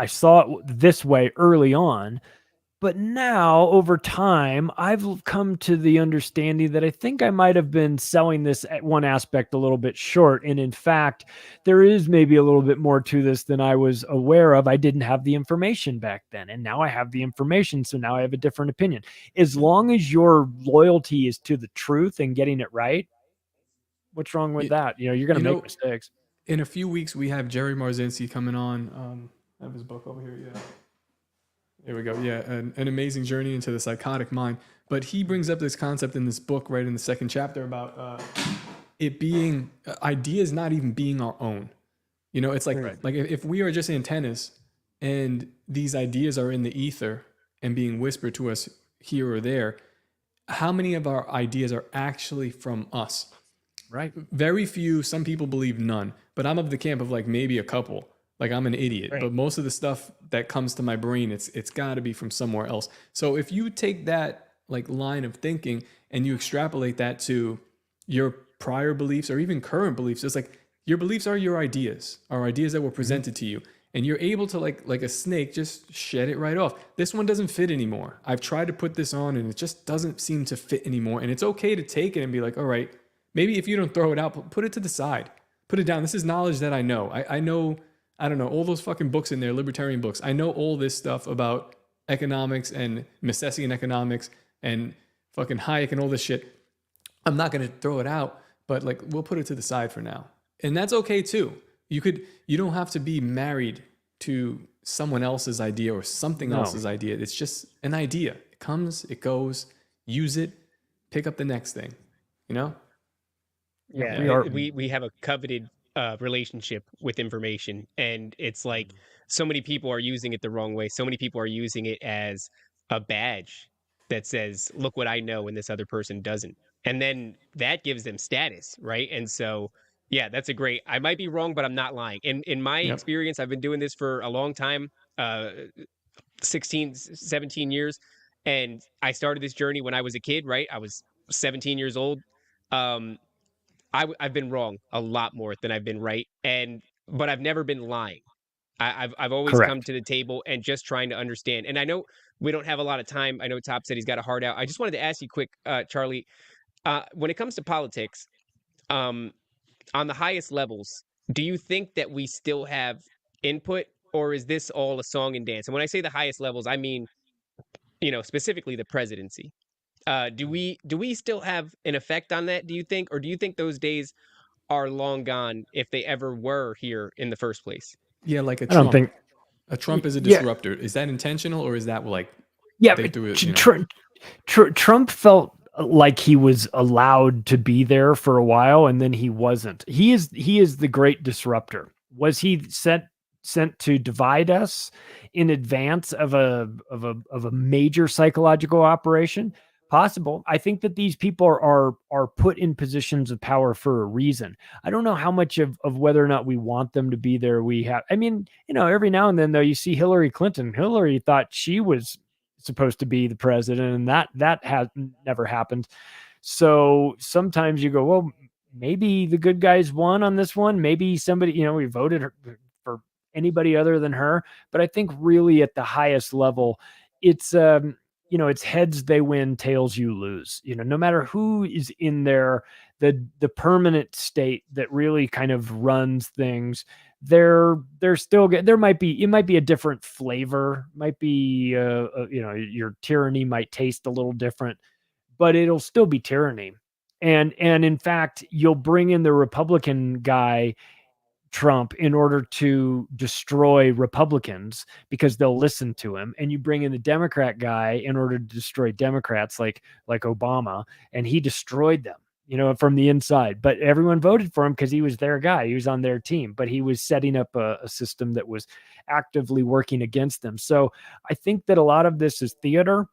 saw it this way early on, but now over time, I've come to the understanding that I think I might have been selling this at one aspect a little bit short. And in fact, there is maybe a little bit more to this than I was aware of. I didn't have the information back then. And now I have the information. So now I have a different opinion. As long as your loyalty is to the truth and getting it right, what's wrong with that? You're going to make mistakes. In a few weeks, we have Jerry Marzinski coming on. I have his book over here. Yeah. Here we go. Yeah, an amazing journey into the psychotic mind. But he brings up this concept in this book, right in the 2nd chapter, about it being ideas not even being our own. It's like Right. like if we are just antennas, and these ideas are in the ether and being whispered to us here or there, how many of our ideas are actually from us? Right. Very few. Some people believe none, but I'm of the camp of like maybe a couple. Like I'm an idiot, Right. but most of the stuff that comes to my brain, it's got to be from somewhere else. So if you take that like line of thinking and you extrapolate that to your prior beliefs or even current beliefs, it's like your beliefs are your ideas, are ideas that were presented to you, and you're able to like a snake just shed it right off. This one doesn't fit anymore. I've tried to put this on and it just doesn't seem to fit anymore. And it's okay to take it and be like, all right, maybe if you don't throw it out, put it to the side, put it down. This is knowledge that I know. I know. I don't know, all those fucking books in there, libertarian books. I know all this stuff about economics and Misesian economics and fucking Hayek and all this shit. I'm not going to throw it out, but like we'll put it to the side for now. And that's okay too. You don't have to be married to someone else's idea or something else's idea. It's just an idea. It comes, it goes, use it, pick up the next thing, Yeah, we have a coveted relationship with information, and it's like so many people are using it the wrong way. So many people are using it as a badge that says, "Look what I know," and this other person doesn't, and then that gives them status, right? And so, yeah, that's a great. I might be wrong, but I'm not lying. In my experience, I've been doing this for a long time, 16, 17 years, and I started this journey when I was a kid, right? I was 17 years old. Um, I've been wrong a lot more than I've been right, but I've never been lying. I've always come Correct. to the table and just trying to understand. And I know we don't have a lot of time. I know Top said he's got a heart out. I just wanted to ask you quick, Charlie, when it comes to politics, um, on the highest levels, do you think that we still have input, or is this all a song and dance? And when I say the highest levels, I mean, specifically the presidency. Do we still have an effect on that, do you think, or do you think those days are long gone if they ever were here in the first place. Yeah, like a I don't Trump. think. A Trump is a Yeah. disruptor. Is that intentional, or is that like Yeah, they but do it? Trump felt like he was allowed to be there for a while, and then he wasn't. He is the great disruptor. Was he sent to divide us in advance of a major psychological operation? Possible. I think that these people are put in positions of power for a reason. I don't know how much of whether or not we want them to be there. We have, I mean, every now and then though, you see Hillary Clinton. Hillary thought she was supposed to be the president, and that has never happened. So sometimes you go, well, maybe the good guys won on this one. Maybe somebody, we voted for anybody other than her. But I think really at the highest level, it's it's heads they win, tails you lose. No matter who is in there, the permanent state that really kind of runs things, they're still it might be a different flavor, might be your tyranny might taste a little different, but it'll still be tyranny. And in fact, you'll bring in the Republican guy, Trump, in order to destroy Republicans because they'll listen to him, and you bring in the Democrat guy in order to destroy Democrats like Obama, and he destroyed them from the inside. But everyone voted for him because he was their guy, he was on their team, but he was setting up a system that was actively working against them. So I think that a lot of this is theater,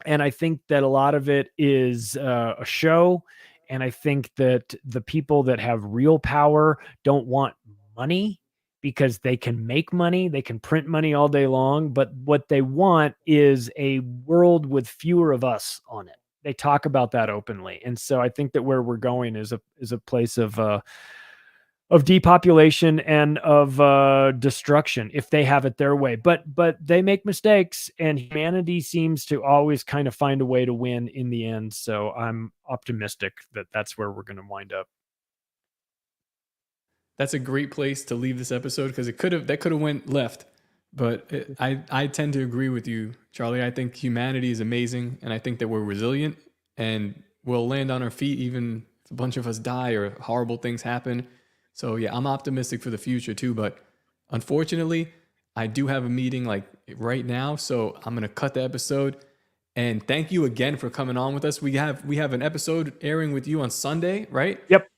and I think that a lot of it is a show. And I think that the people that have real power don't want money because they can make money. They can print money all day long. But what they want is a world with fewer of us on it. They talk about that openly. And so I think that where we're going is a place of depopulation and of destruction if they have it their way. But they make mistakes, and humanity seems to always kind of find a way to win in the end. So I'm optimistic that that's where we're going to wind up. That's a great place to leave this episode, because that could have went left. But I tend to agree with you, Charlie. I think humanity is amazing, and I think that we're resilient, and we'll land on our feet even if a bunch of us die or horrible things happen. So yeah, I'm optimistic for the future too, but unfortunately, I do have a meeting like right now, so I'm gonna cut the episode. And thank you again for coming on with us. We have an episode airing with you on Sunday, right? Yep.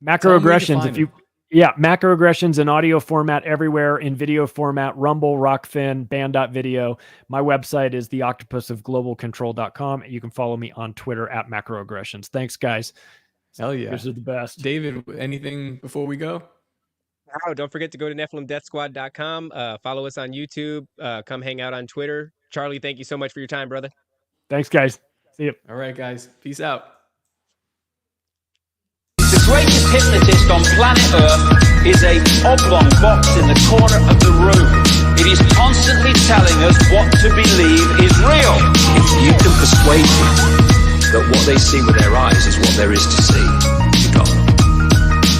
Macroaggressions. Macroaggressions in audio format everywhere, in video format, Rumble, Rockfin, Band.video. My website is theoctopusofglobalcontrol.com. You can follow me on Twitter at macroaggressions. Thanks, guys. Hell yeah. These are the best. David, anything before we go? Oh, don't forget to go to NephilimDeathSquad.com. Follow us on YouTube. Come hang out on Twitter. Charlie, thank you so much for your time, brother. Thanks, guys. See you. All right, guys. Peace out. The greatest hypnotist on planet Earth is a oblong box in the corner of the room. It is constantly telling us what to believe is real. If you can persuade people that what they see with their eyes is what there is to see, you got them.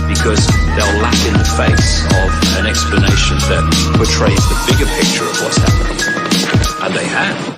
Because they'll laugh in the face of an explanation that portrays the bigger picture of what's happening. And they have.